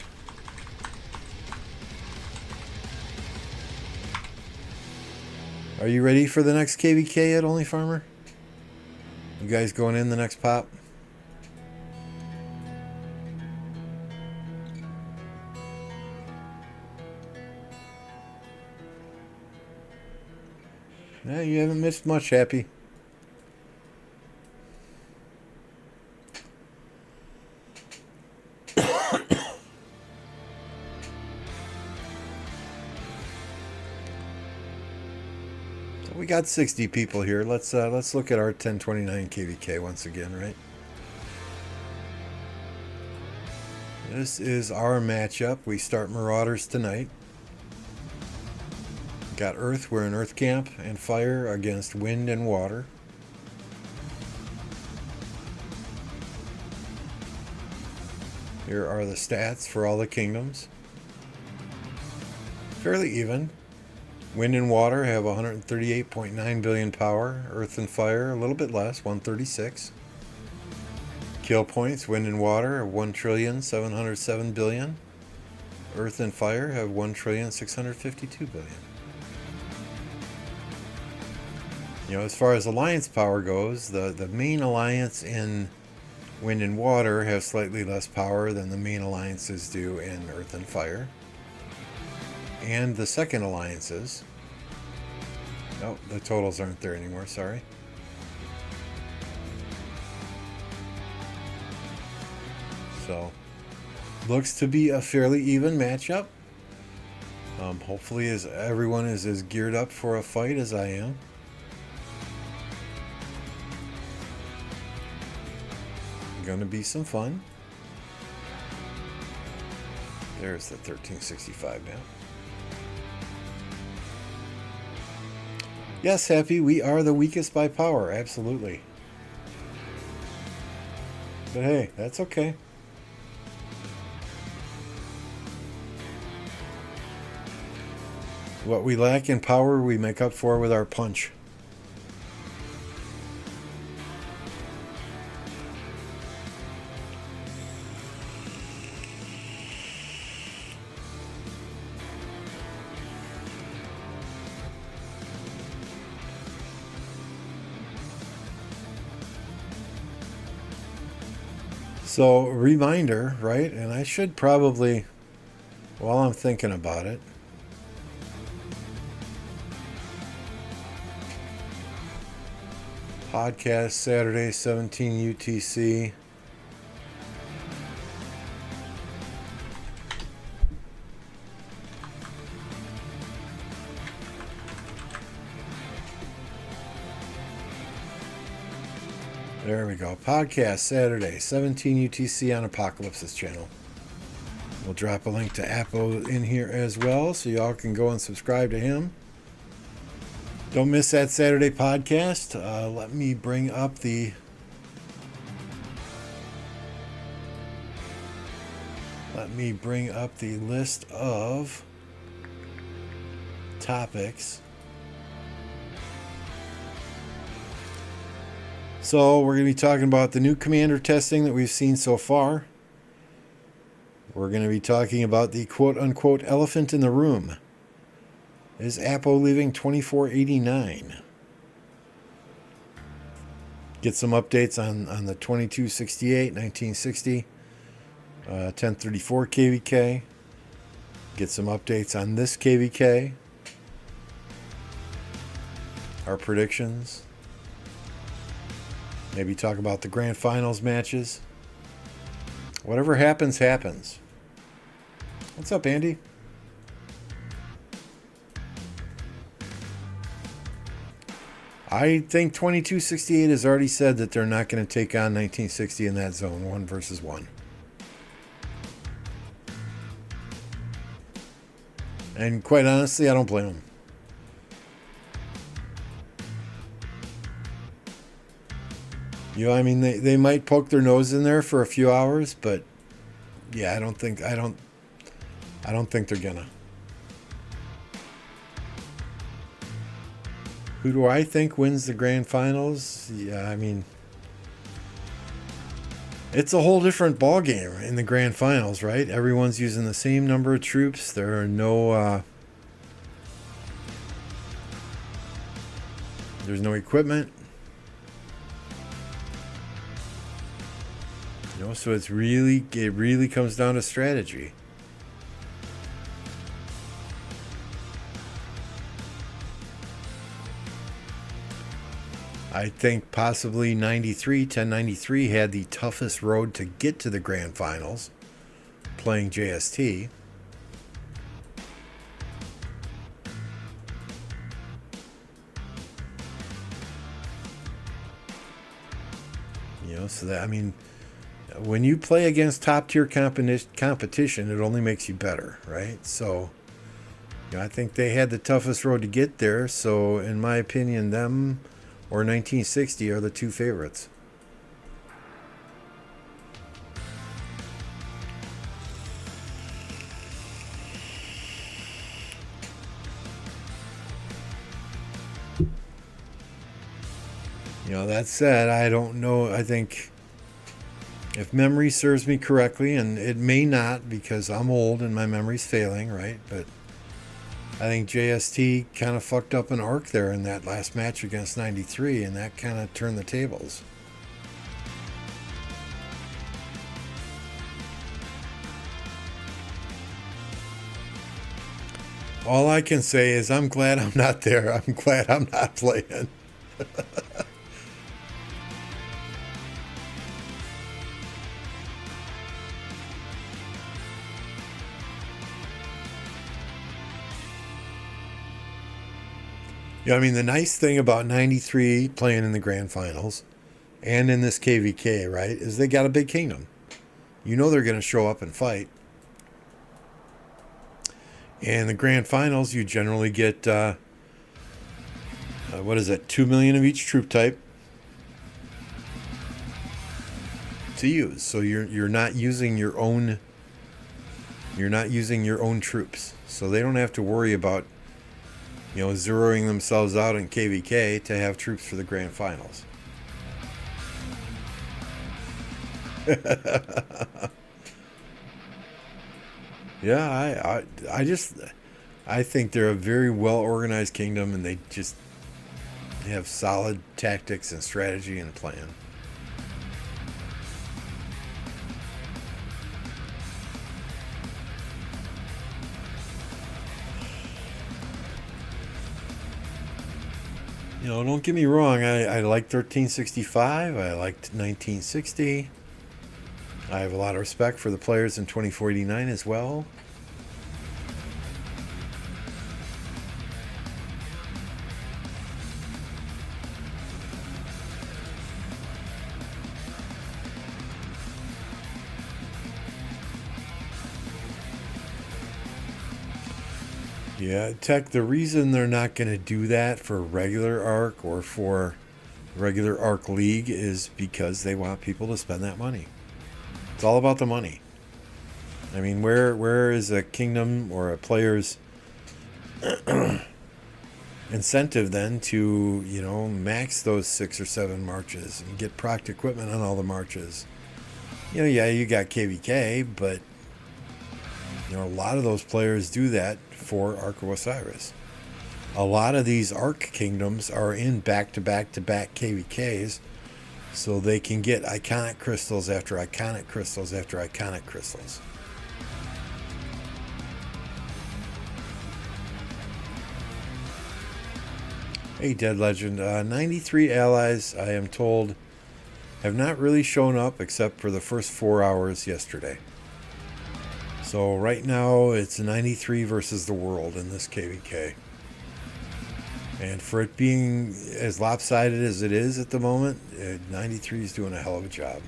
Are you ready for the next KvK at Only Farmer? You guys going in the next pop? Yeah, you haven't missed much, Happy. So we got 60 people here. Let's look at our 1029 KvK once again, right? This is our matchup. We start Marauders tonight. Got Earth, we're in Earth Camp, and Fire against Wind and Water. Here are the stats for all the kingdoms. Fairly even. Wind and Water have 138.9 billion power. Earth and Fire a little bit less, 136. Kill points, Wind and Water have 1,707 billion. Earth and Fire have 1,652 billion. You know, as far as alliance power goes, the main alliance in Wind and Water have slightly less power than the main alliances do in Earth and Fire. And the second alliances... Oh, the totals aren't there anymore, sorry. So, looks to be a fairly even matchup. Hopefully everyone is as geared up for a fight as I am. Gonna be some fun. There's the 1365 now. Yes, Happy, we are the weakest by power, absolutely. But hey, that's okay. What we lack in power, we make up for with our punch. So, reminder, right? And I should probably, while I'm thinking about it, podcast Saturday, 17 UTC. There we go. Podcast Saturday, 17 UTC on Apocalypse's channel. We'll drop a link to Apo in here as well, so y'all can go and subscribe to him. Don't miss that Saturday podcast. Let me bring up the list of topics. So we're going to be talking about the new commander testing that we've seen so far. We're going to be talking about the quote-unquote elephant in the room. Is Apo leaving 2489? Get some updates on the 2268, 1960, 1034 KvK. Get some updates on this KvK. Our predictions. Maybe talk about the grand finals matches. Whatever happens, happens. What's up, Andy? I think 2268 has already said that they're not going to take on 1960 in that zone, 1 versus 1. And quite honestly, I don't blame them. You know, I mean, they might poke their nose in there for a few hours, but yeah, I don't think they're gonna. Who do I think wins the grand finals? Yeah, I mean, it's a whole different ball game in the grand finals, right? Everyone's using the same number of troops. There are no there's no equipment. You know, so it really comes down to strategy. I think possibly 1093 had the toughest road to get to the grand finals, playing JST. You know, so that, I mean, when you play against top tier competition, it only makes you better, right? So, you know, I think they had the toughest road to get there. So, in my opinion, them or 1960 are the two favorites. You know, that said, I don't know. I think, if memory serves me correctly, and it may not because I'm old and my memory's failing, right? But I think JST kind of fucked up an arc there in that last match against 93, and that kind of turned the tables. All I can say is I'm glad I'm not there. I'm glad I'm not playing. Yeah, I mean, the nice thing about 93 playing in the grand finals and in this KvK, right, is they got a big kingdom. You know they're going to show up and fight. And the grand finals, you generally get, 2 million of each troop type. to use. So you're not using your own. You're not using your own troops, so they don't have to worry about, zeroing themselves out in KvK to have troops for the grand finals. Yeah, I think they're a very well organized kingdom, and they just have solid tactics and strategy and plan. Don't get me wrong. I like 1365. I liked 1960. I have a lot of respect for the players in 2489 as well. Yeah, Tech, the reason they're not going to do that for regular ARC or for regular ARC League is because they want people to spend that money. It's all about the money. I mean, where is a kingdom or a player's incentive then to, max those 6 or 7 marches and get procced equipment on all the marches? Yeah, you got KvK, but, a lot of those players do that for Ark of Osiris. A lot of these Ark kingdoms are in back-to-back-to-back KvKs, so they can get iconic crystals after iconic crystals after iconic crystals. Hey, Dead Legend. 93 allies, I am told, have not really shown up except for the first 4 hours yesterday. So right now it's 93 versus the world in this KvK. And for it being as lopsided as it is at the moment, 93 is doing a hell of a job.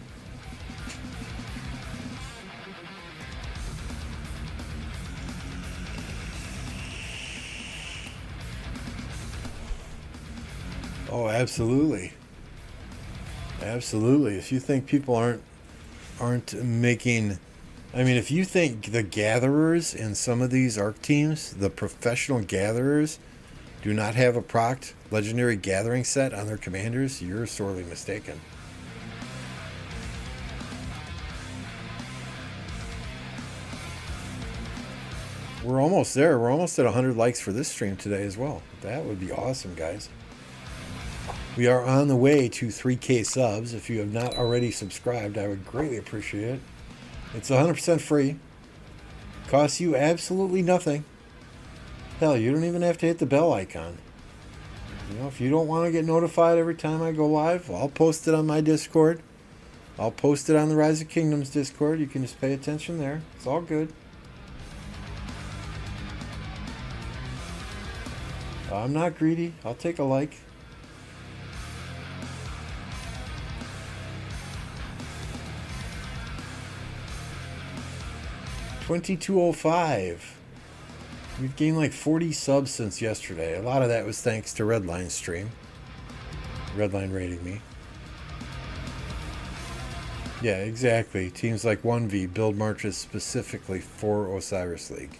Oh, absolutely. Absolutely. If you think people aren't making... I mean, if you think the gatherers in some of these ARC teams, the professional gatherers, do not have a procced legendary gathering set on their commanders, you're sorely mistaken. We're almost there. We're almost at 100 likes for this stream today as well. That would be awesome, guys. We are on the way to 3K subs. If you have not already subscribed, I would greatly appreciate it. It's 100% free. Costs you absolutely nothing. Hell, you don't even have to hit the bell icon. If you don't want to get notified every time I go live, I'll post it on my Discord. I'll post it on the Rise of Kingdoms Discord. You can just pay attention there. It's all good. I'm not greedy. I'll take a like. $22.05. We've gained like 40 subs since yesterday. A lot of that was thanks to Redline's stream. Redline rating me. Yeah, exactly. Teams like 1V build marches specifically for Osiris League.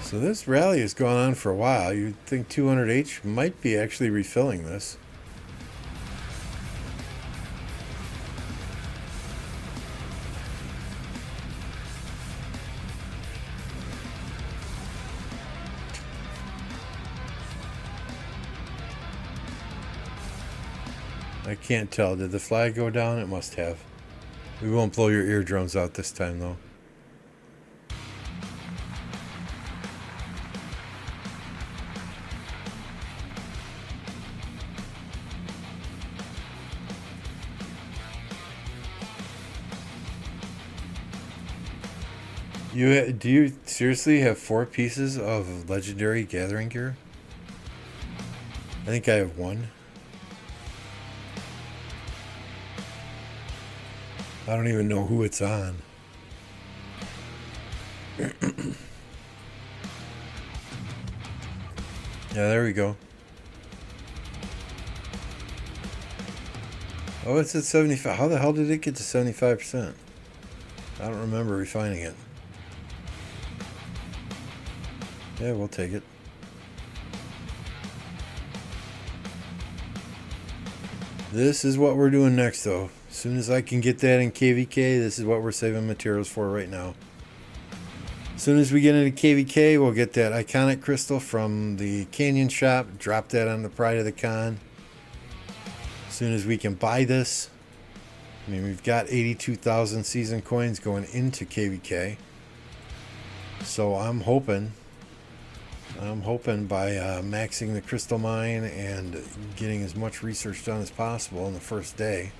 So this rally has gone on for a while. You'd think 200H might be actually refilling this. I can't tell. Did the flag go down? It must have. We won't blow your eardrums out this time, though. Do you seriously have 4 pieces of legendary gathering gear? I think I have 1. I don't even know who it's on. Yeah, there we go. Oh, it's at 75. How the hell did it get to 75%? I don't remember refining it. Yeah, we'll take it. This is what we're doing next, though. As soon as I can get that in KvK, this is what we're saving materials for right now. As soon as we get into KvK, we'll get that iconic crystal from the Canyon shop. Drop that on the Pride of the Con. As soon as we can buy this. I mean, we've got 82,000 season coins going into KvK. So I'm hoping by maxing the crystal mine and getting as much research done as possible in the first day,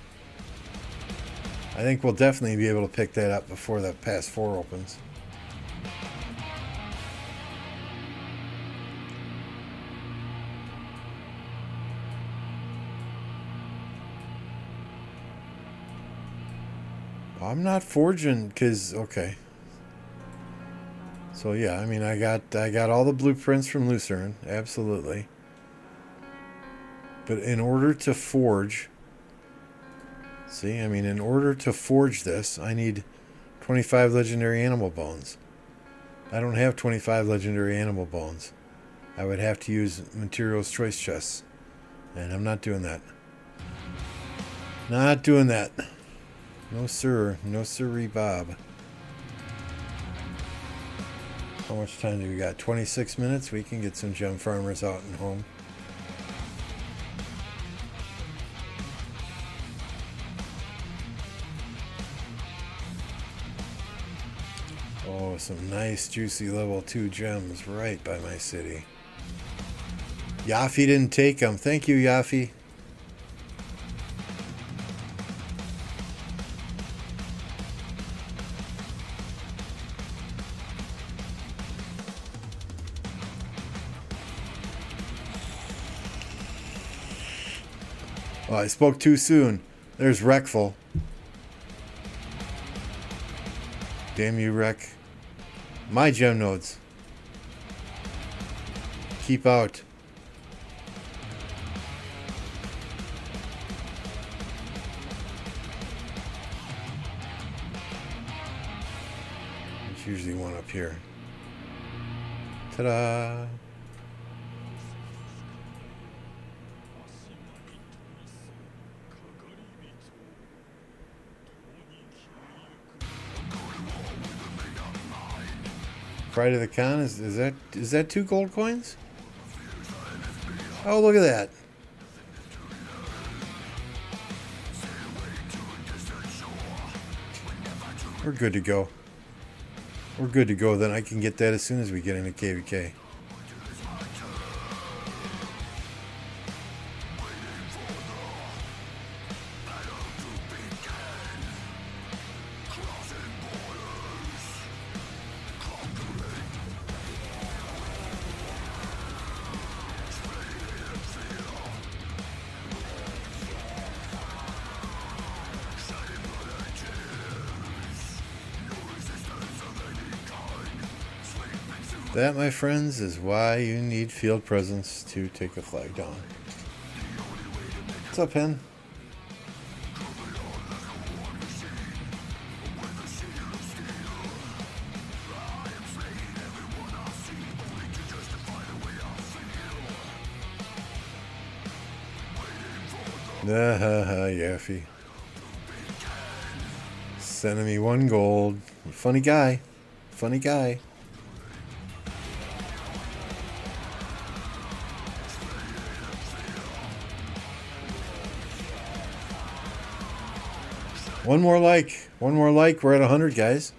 I think we'll definitely be able to pick that up before the Pass 4 opens. I'm not forging because, okay. So yeah, I mean, I got all the blueprints from Lucerne, absolutely. But in order to forge, see, I mean, in order to forge this, I need 25 legendary animal bones. I don't have 25 legendary animal bones. I would have to use materials choice chests, and I'm not doing that. Not doing that. No sir, no sirree, Bob. How much time do we got? 26 minutes. We can get some gem farmers out and home. Oh, some nice juicy level 2 gems right by my city. Yaffy didn't take them. Thank you, Yaffy. Oh, I spoke too soon. There's Wreckful. Damn you, Wreck. My gem nodes. Keep out. There's usually one up here. Ta-da! Pride of the Con, is that 2 gold coins? Oh, look at that. We're good to go. We're good to go. Then I can get that as soon as we get into KvK. That, my friends, is why you need field presence to take a flag down. What's up, Hen? Yaffy. Sending me 1 gold. Funny guy. Funny guy. One more like. One more like. We're at 100, guys.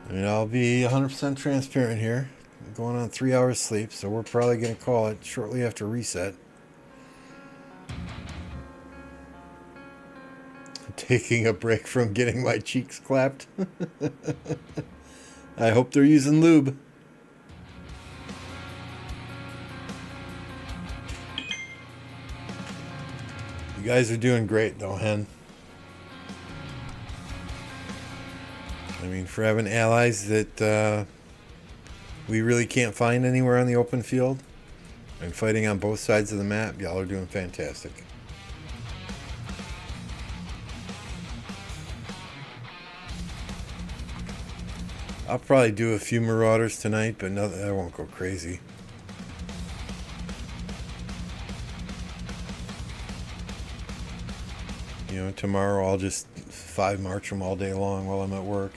I mean, I'll be 100% transparent here. I'm going on 3 hours sleep, so we're probably going to call it shortly after reset. taking a break from getting my cheeks clapped. I hope they're using lube. You guys are doing great though, Hen. I mean, for having allies that we really can't find anywhere on the open field and fighting on both sides of the map, y'all are doing fantastic. I'll probably do a few Marauders tonight, but no, I won't go crazy. You know, tomorrow I'll just 5 march them all day long while I'm at work.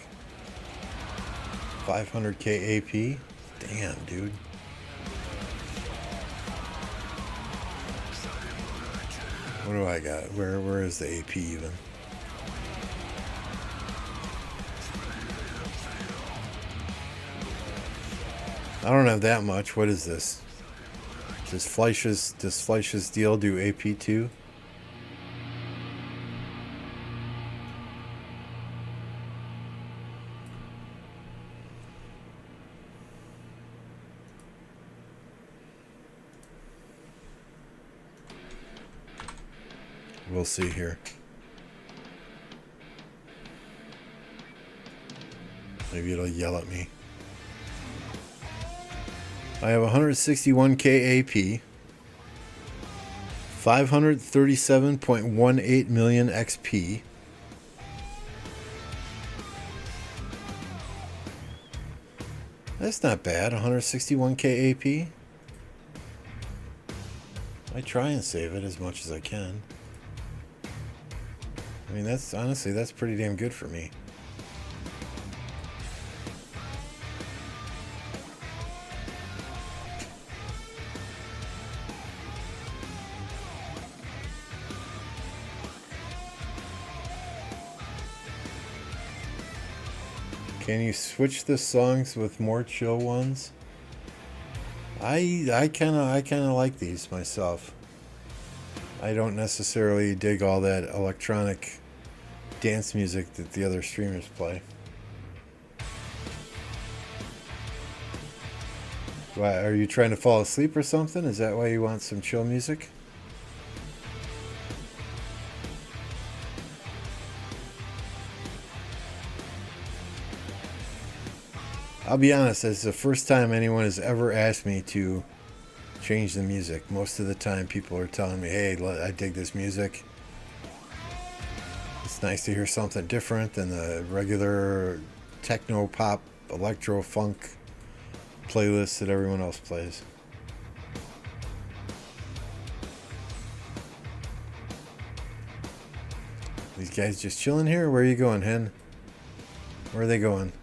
500k AP? Damn, dude. What do I got? Where is the AP even? I don't have that much. What is this? Does Fleisch's deal do AP too? We'll see here. Maybe it'll yell at me. I have 161k AP, 537.18 million XP, that's not bad. 161k AP. I try and save it as much as I can. I mean, that's honestly, that's pretty damn good for me. Can you switch the songs with more chill ones? I kind of like these myself. I don't necessarily dig all that electronic dance music that the other streamers play. Why, are you trying to fall asleep or something? Is that why you want some chill music? I'll be honest, it's the first time anyone has ever asked me to change the music. Most of the time people are telling me, hey, I dig this music. It's nice to hear something different than the regular techno, pop, electro, funk playlist that everyone else plays. These guys just chilling here? Where are you going, Hen? Where are they going?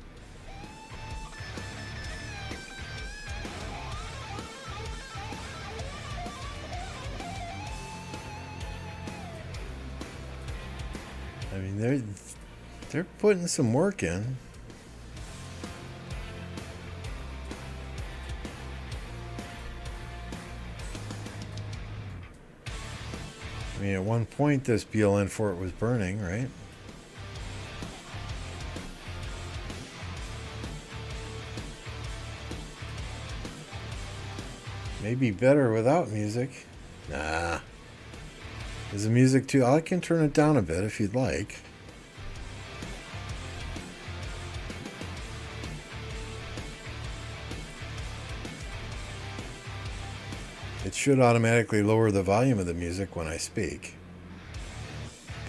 I mean, they're putting some work in. I mean, at one point this BLN fort was burning, right? Maybe better without music. Nah. Is the music too... I can turn it down a bit if you'd like. It should automatically lower the volume of the music when I speak.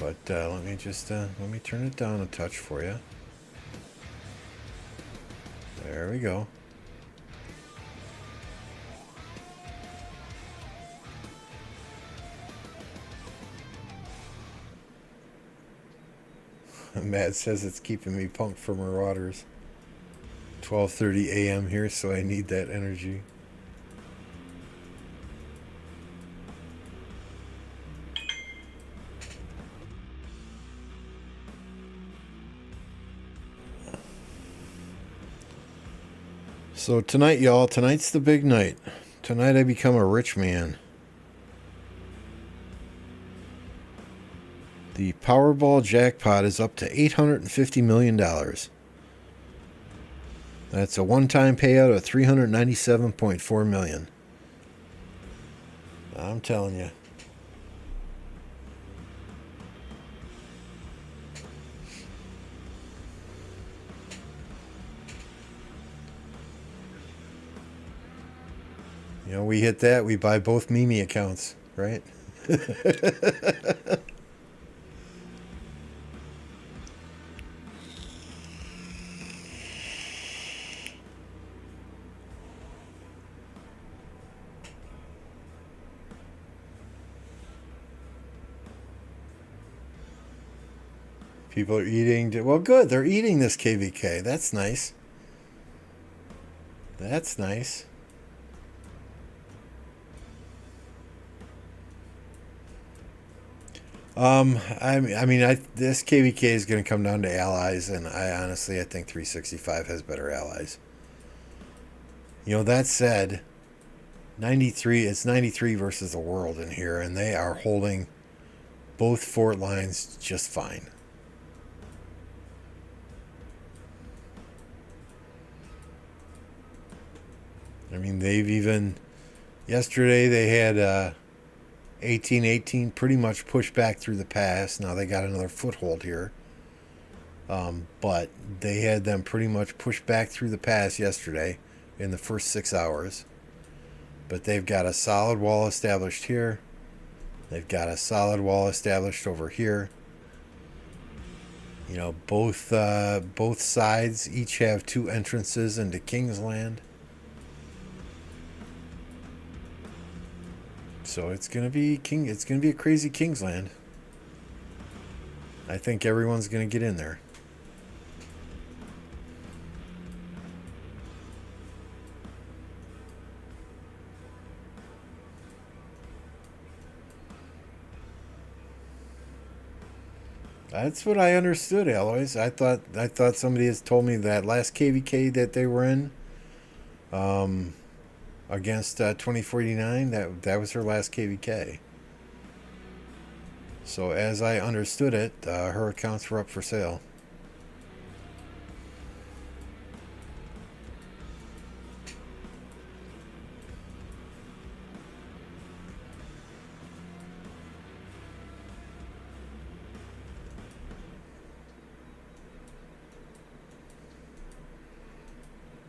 But let me turn it down a touch for you. There we go. Matt says it's keeping me pumped for Marauders. 12:30 a.m. here, so I need that energy. So tonight, y'all, tonight's the big night. Tonight I become a rich man. The Powerball jackpot is up to $850 million. That's a one-time payout of $397.4 million. I'm telling you. You know, we hit that, we buy both Mimi accounts, right? People are eating. Well, good. They're eating this KvK. That's nice. That's nice. This KvK is going to come down to allies, and I think 365 has better allies. You know, that said, 93. It's 93 versus the world in here, and they are holding both fort lines just fine. I mean, they've even yesterday they had 1818 pretty much pushed back through the pass. Now they got another foothold here. But they had them pretty much pushed back through the pass yesterday in the first 6 hours. But they've got a solid wall established here. They've got a solid wall established over here. You know, both sides each have 2 entrances into Kingsland. So it's gonna be It's gonna be a crazy Kingsland. I think everyone's gonna get in there. That's what I understood, Aloys. I thought somebody has told me that last KvK that they were in, against 2049, that was her last KvK. So as I understood it, her accounts were up for sale.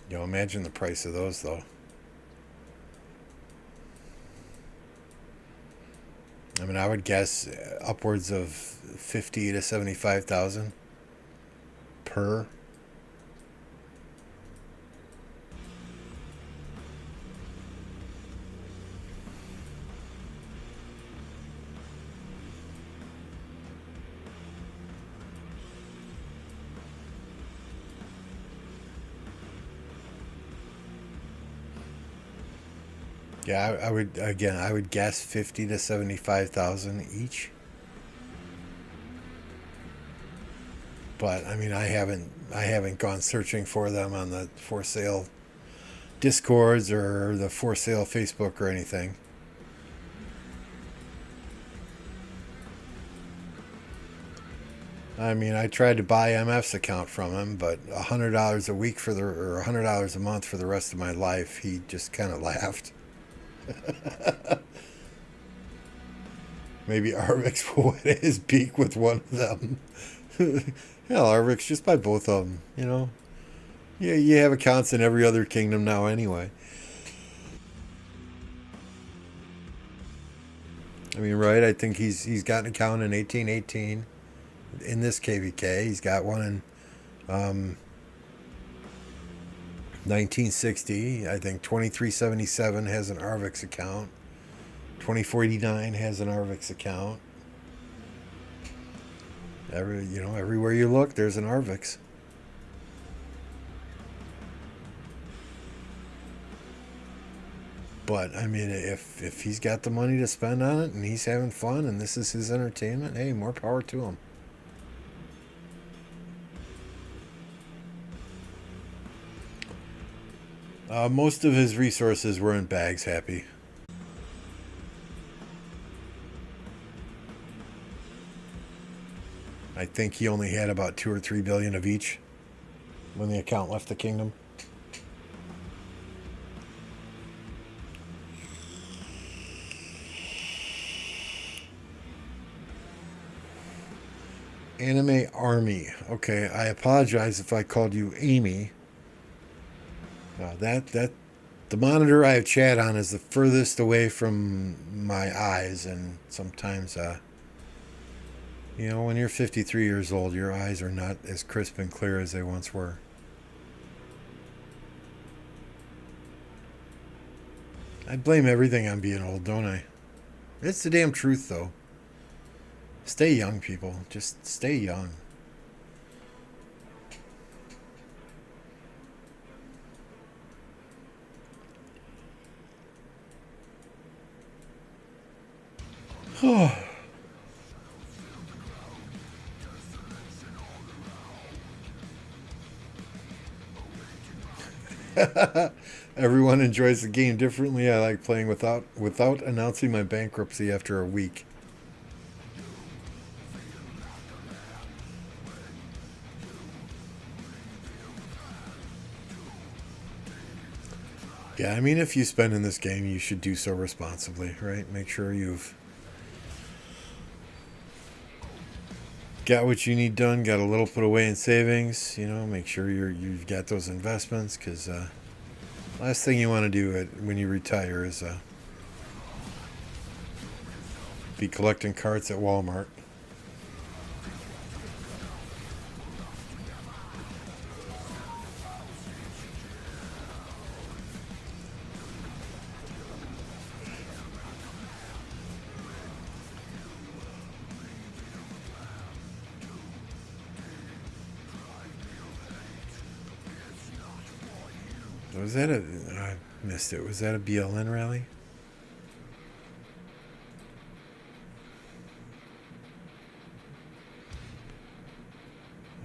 You know, imagine the price of those, though. I mean, I would guess upwards of 50 to 75,000 per. Yeah, I would guess 50 to 75,000 each. But I mean, I haven't gone searching for them on the for sale Discords or the for sale Facebook or anything. I mean, I tried to buy MF's account from him, but $100 a week or $100 a month for the rest of my life, he just kind of laughed. Maybe Arvix will hit his peak with one of them. Hell, Arvix, just buy both of them, you know? Yeah, you have accounts in every other kingdom now anyway. I mean, right, I think he's got an account in 1818 in this KvK. He's got one in 1960. I think 2377 has an Arvix account. 2049 has an Arvix account. Everywhere you look, there's an Arvix. But I mean, if he's got the money to spend on it and he's having fun and this is his entertainment, hey, more power to him. Most of his resources were in bags, Happy. I think he only had about 2 or 3 billion of each when the account left the kingdom. Anime Army. Okay, I apologize if I called you Amy. The monitor I have chat on is the furthest away from my eyes, and sometimes, when you're 53 years old, your eyes are not as crisp and clear as they once were. I blame everything on being old, don't I? It's the damn truth, though. Stay young, people. Just stay young. Everyone enjoys the game differently. I like playing without announcing my bankruptcy after a week. Yeah, I mean, if you spend in this game, you should do so responsibly, right? Make sure you've got what you need done, got a little put away in savings, make sure you've got those investments, because last thing you want to do when you retire is be collecting carts at Walmart. Was that I missed it. Was that a BLN rally?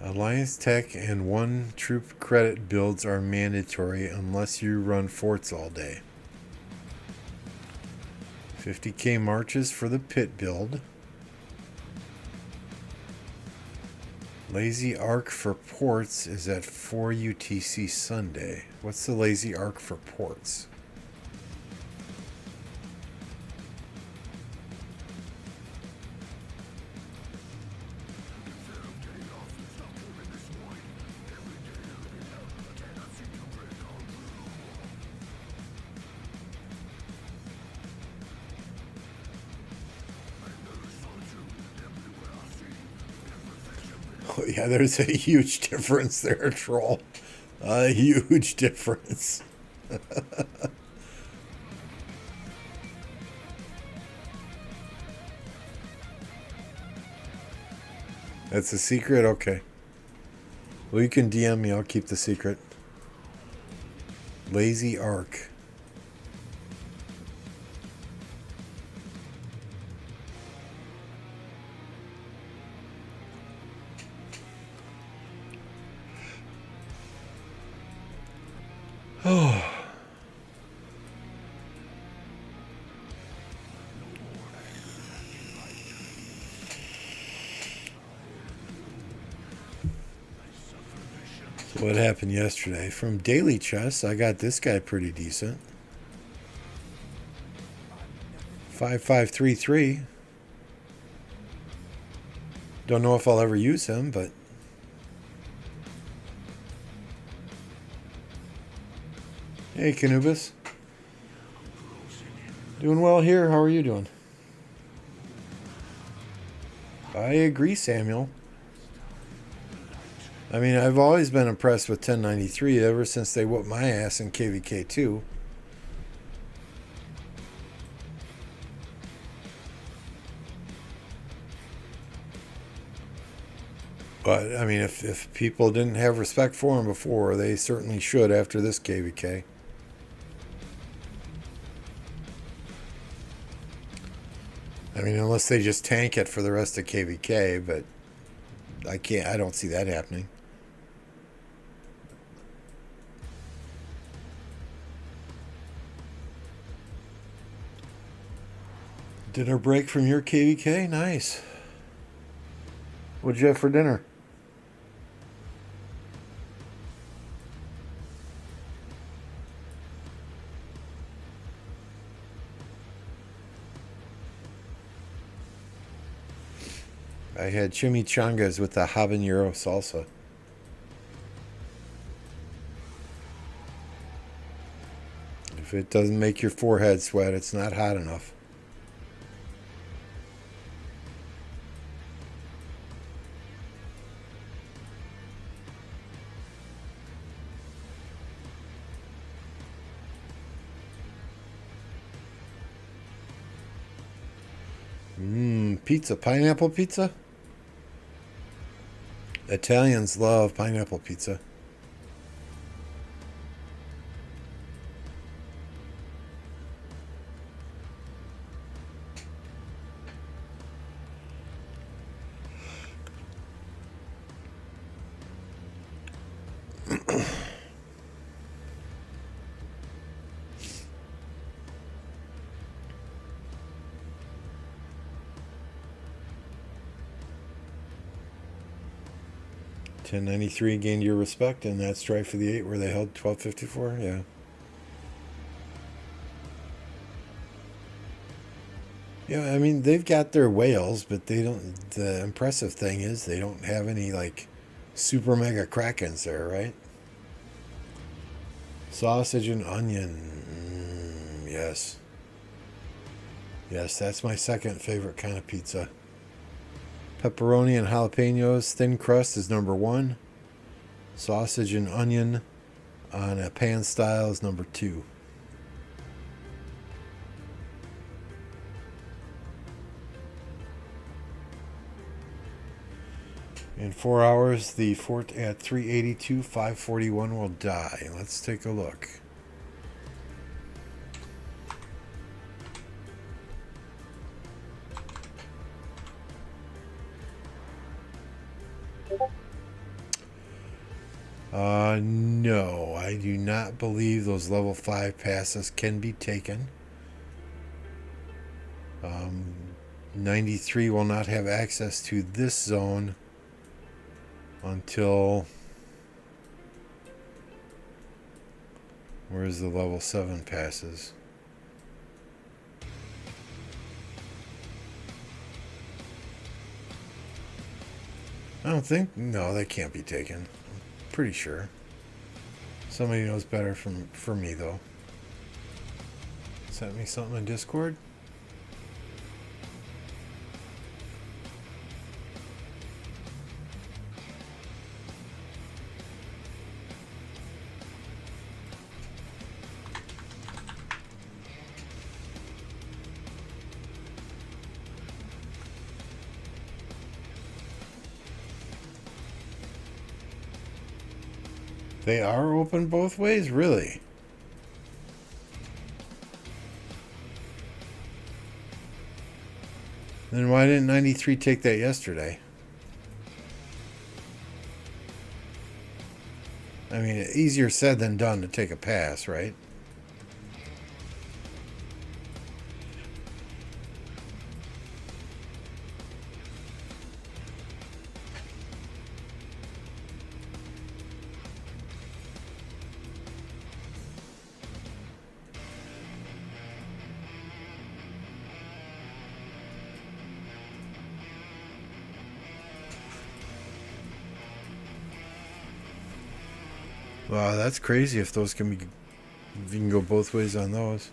Alliance Tech and 1 troop credit builds are mandatory unless you run forts all day. 50k marches for the pit build. Lazy Arc for ports is at 4 UTC Sunday. What's the Lazy Arc for ports? Oh, yeah, there's a huge difference there, troll. A huge difference. That's a secret? Okay. Well, you can DM me. I'll keep the secret. Lazy Arc. Oh. So what happened yesterday? From Daily Chess, I got this guy pretty decent. 5533. Don't know if I'll ever use him, but hey, Canubis. Doing well here. How are you doing? I agree, Samuel. I mean, I've always been impressed with 1093 ever since they whooped my ass in KvK 2. But, I mean, if people didn't have respect for him before, they certainly should after this KvK. I mean, unless they just tank it for the rest of KvK, but I don't see that happening. Dinner break from your KvK? Nice. What'd you have for dinner? I had chimichangas with the habanero salsa. If it doesn't make your forehead sweat, it's not hot enough. Pizza. Pineapple pizza? Italians love pineapple pizza. $10.93 gained your respect, and that's Strife for the 8 where they held $12.54. Yeah. Yeah, I mean, they've got their whales, but they don't. The impressive thing is they don't have any, like, super mega krakens there, right? Sausage and onion. Yes. Yes, that's my second favorite kind of pizza. Pepperoni and jalapenos, thin crust is number 1. Sausage and onion on a pan style is number 2. In 4 hours, the fort at 382, 541 will die. Let's take a look. No, I do not believe those level 5 passes can be taken. 93 will not have access to this zone until... Where's the level 7 passes? I don't think... No, they can't be taken. Pretty sure. Somebody knows better for me, though. Sent me something in Discord. They are open both ways? Really? Then why didn't 93 take that yesterday? I mean, easier said than done to take a pass, right? Wow, that's crazy if those can be... If you can go both ways on those.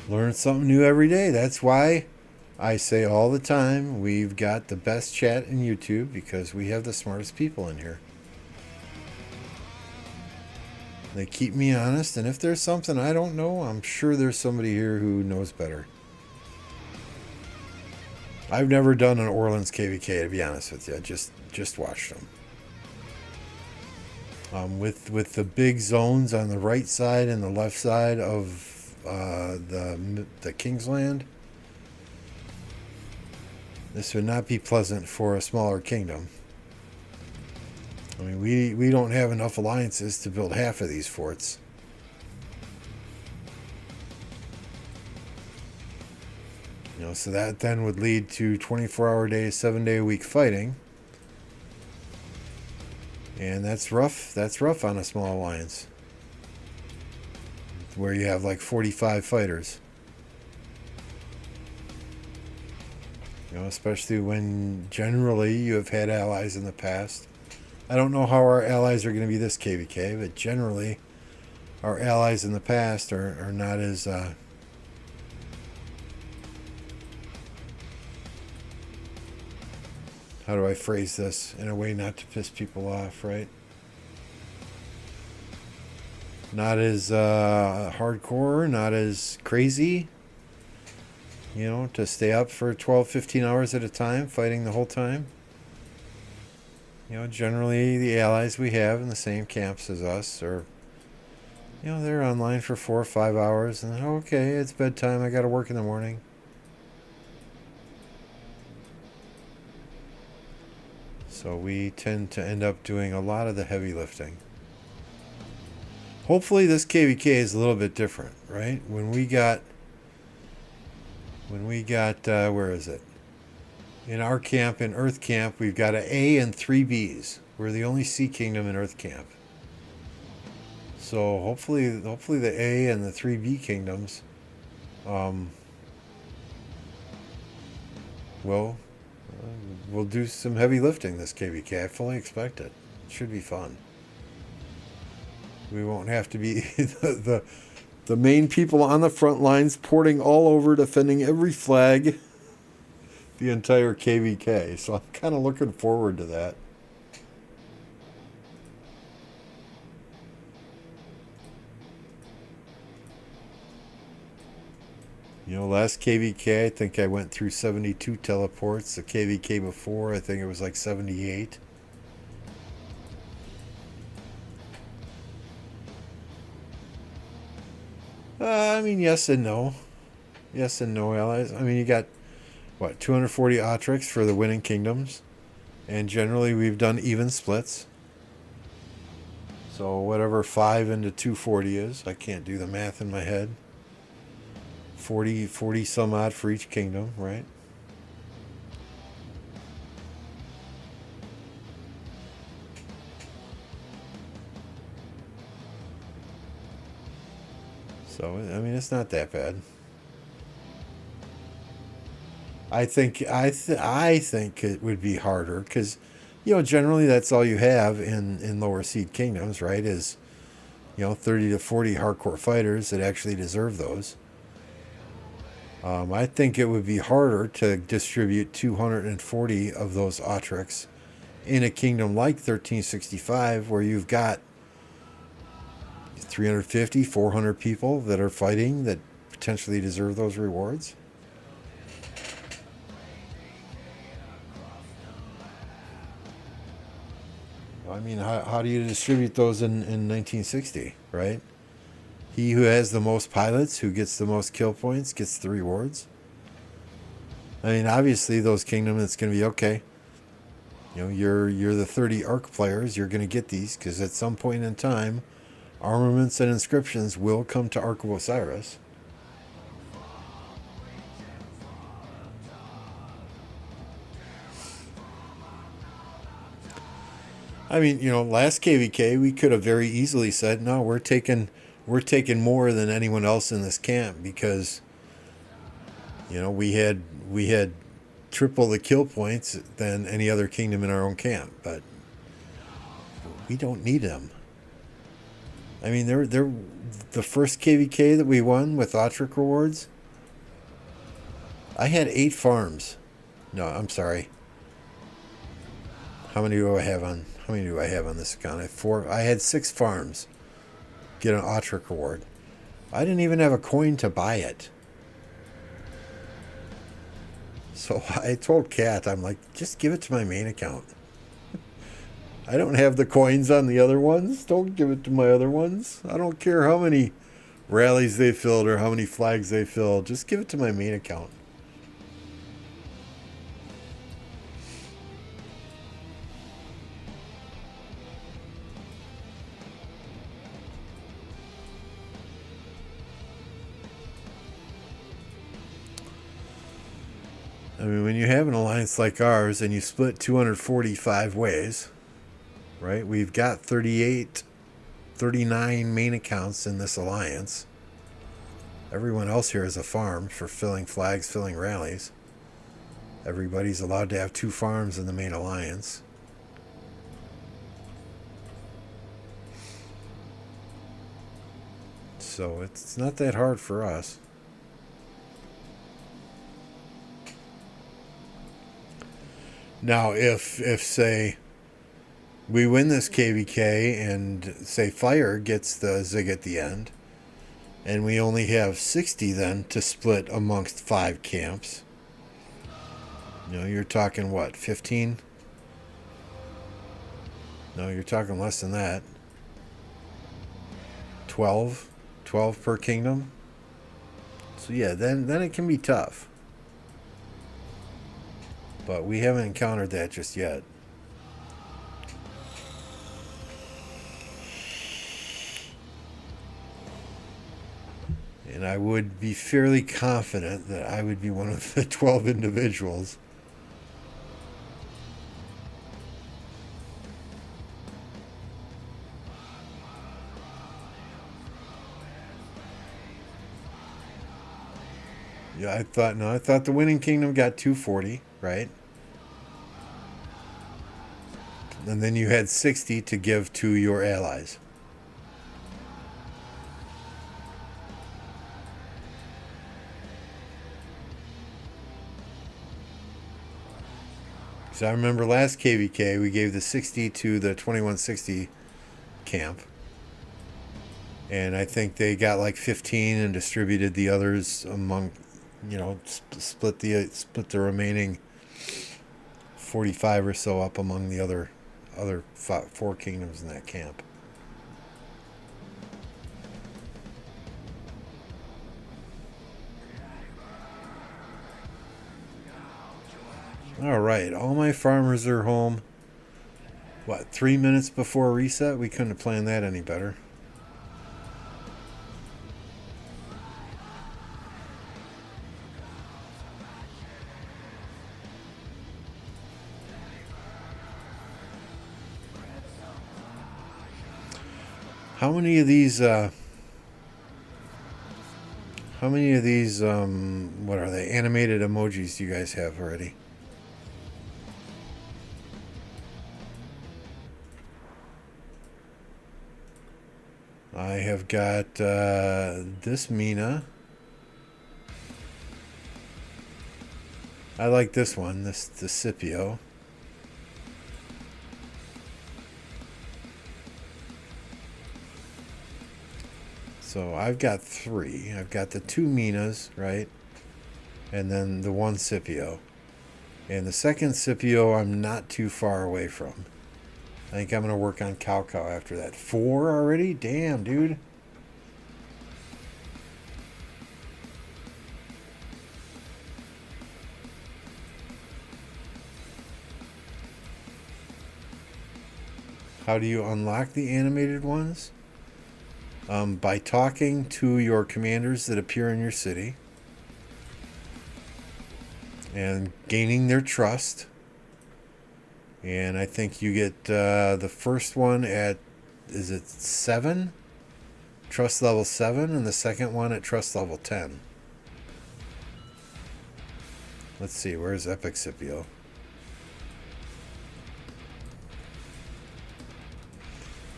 Learn something new every day. That's why I say all the time, we've got the best chat in YouTube because we have the smartest people in here. They keep me honest, and if there's something I don't know, I'm sure there's somebody here who knows better. I've never done an Orleans KvK, to be honest with you. Just watched them. With the big zones on the right side and the left side of the Kingsland, this would not be pleasant for a smaller kingdom. I mean, we don't have enough alliances to build half of these forts. You know, so that then would lead to 24-hour days, 7-day-a-week fighting. And that's rough. That's rough on a small alliance, where you have like 45 fighters. You know, especially when generally you have had allies in the past. I don't know how our allies are going to be this KvK, but generally our allies in the past are not as how do I phrase this in a way not to piss people off, right? Not as hardcore, not as crazy, you know, to stay up for 12, 15 hours at a time, fighting the whole time. You know, generally the allies we have in the same camps as us are, you know, they're online for 4 or 5 hours, and okay, it's bedtime, I gotta work in the morning. So we tend to end up doing a lot of the heavy lifting. Hopefully this KvK is a little bit different, right? When we got where is it? In our camp, in Earth Camp, we've got an A and 3 Bs. We're the only C Kingdom in Earth Camp. So hopefully the A and the 3 B kingdoms will do some heavy lifting this KvK. I fully expect it. It should be fun. We won't have to be the main people on the front lines porting all over, defending every flag, the entire KvK. So I'm kind of looking forward to that. You know, last KvK, I think I went through 72 teleports. The KvK before, I think it was like 78. I mean, yes and no. Yes and no, allies. I mean, you got, what, 240 Otrix for the winning kingdoms. And generally, we've done even splits. So whatever 5 into 240 is, I can't do the math in my head. 40 some odd for each kingdom, right? So, I mean, it's not that bad. I think it would be harder because, you know, generally that's all you have in lower seed kingdoms, right? Is, you know, 30 to 40 hardcore fighters that actually deserve those. I think it would be harder to distribute 240 of those Otrix in a kingdom like 1365, where you've got 350, 400 people that are fighting that potentially deserve those rewards. I mean, how do you distribute those in 1960, right? He who has the most pilots, who gets the most kill points, gets the rewards. I mean, obviously, those kingdoms, it's going to be okay. You know, you're the 30 Arc players, you're going to get these, because at some point in time, armaments and inscriptions will come to Ark of Osiris. I mean, you know, last KvK, we could have very easily said, no, we're taking more than anyone else in this camp because, you know, we had triple the kill points than any other kingdom in our own camp, but we don't need them. I mean, they're the first KvK that we won with Otric rewards. I had 8 farms. No, I'm sorry. How many do I have on this account? I have 4. I had 6 farms get an Otric reward. I didn't even have a coin to buy it. So I told Kat, I'm like, just give it to my main account. I don't have the coins on the other ones. Don't give it to my other ones. I don't care how many rallies they filled or how many flags they filled. Just give it to my main account. mean, when you have an alliance like ours and you split 245 ways, right? We've got 38, 39 main accounts in this alliance. Everyone else here is a farm for filling flags, filling rallies. Everybody's allowed to have 2 farms in the main alliance. So it's not that hard for us. Now, if say we win this KvK and say Fire gets the Zig at the end, and we only have 60 then to split amongst 5 camps. You know, you're talking what, 15? No, you're talking less than that. 12 per kingdom. So yeah, then it can be tough. But we haven't encountered that just yet. And I would be fairly confident that I would be one of the 12 individuals. Yeah, I thought the winning kingdom got 240, right? And then you had 60 to give to your allies. So I remember last KvK, we gave the 60 to the 2160 camp. And I think they got like 15 and distributed the others among, you know, split the remaining 45 or so up among the other 4 kingdoms in that camp. All right, all my farmers are home. What, 3 minutes before reset? We couldn't have planned that any better. How many of these what are they, animated emojis do you guys have already? I have got this Mina. I like this one, the Scipio. So I've got 3. I've got the 2 Minas, right? And then the 1 Scipio. And the second Scipio I'm not too far away from. I think I'm going to work on KvK after that. 4 already? Damn, dude. How do you unlock the animated ones? By talking to your commanders that appear in your city. And gaining their trust. And I think you get the first one at, is it 7? Trust level 7, and the second one at trust level 10. Let's see, where's Epic Scipio?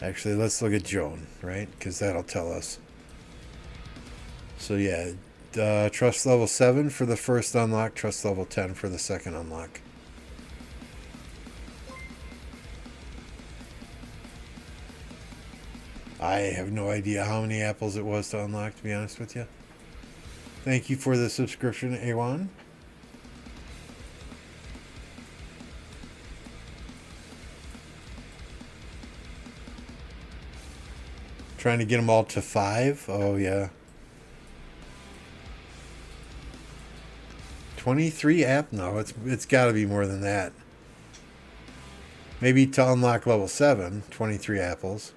Actually, let's look at Joan, right? Because that'll tell us. So yeah, trust level 7 for the first unlock, trust level 10 for the second unlock. I have no idea how many apples it was to unlock, to be honest with you. Thank you for the subscription, Awan. Trying to get them all to 5. Oh, yeah. 23 app? No, it's got to be more than that. Maybe to unlock level 7, 23 apples.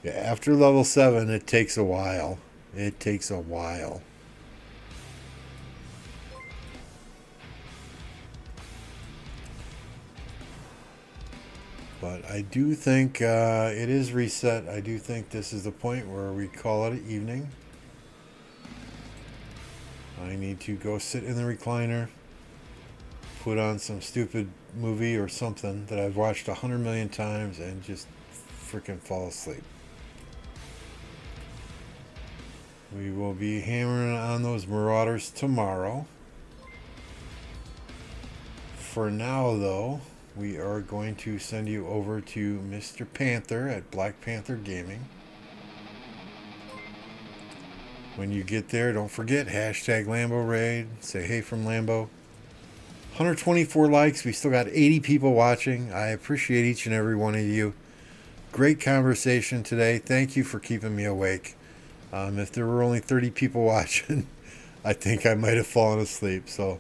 Yeah, after level 7, it takes a while. It takes a while. But I do think it is reset. I do think this is the point where we call it an evening. I need to go sit in the recliner, put on some stupid movie or something that I've watched 100 million times, and just freaking fall asleep. We will be hammering on those Marauders tomorrow. For now, though, we are going to send you over to Mr. Panther at Black Panther Gaming. When you get there, don't forget, hashtag Lambo Raid. Say hey from Lambo. 124 likes. We still got 80 people watching. I appreciate each and every one of you. Great conversation today. Thank you for keeping me awake. If there were only 30 people watching, I think I might have fallen asleep. So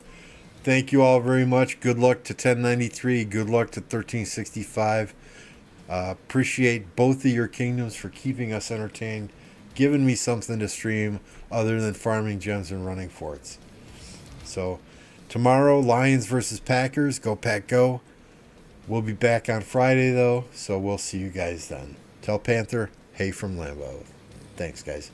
thank you all very much. Good luck to 1093. Good luck to 1365. Appreciate both of your kingdoms for keeping us entertained, giving me something to stream other than farming gems and running forts. So tomorrow, Lions versus Packers. Go Pack Go. We'll be back on Friday, though, so we'll see you guys then. Tell Panther, hey from Lambo. Thanks, guys.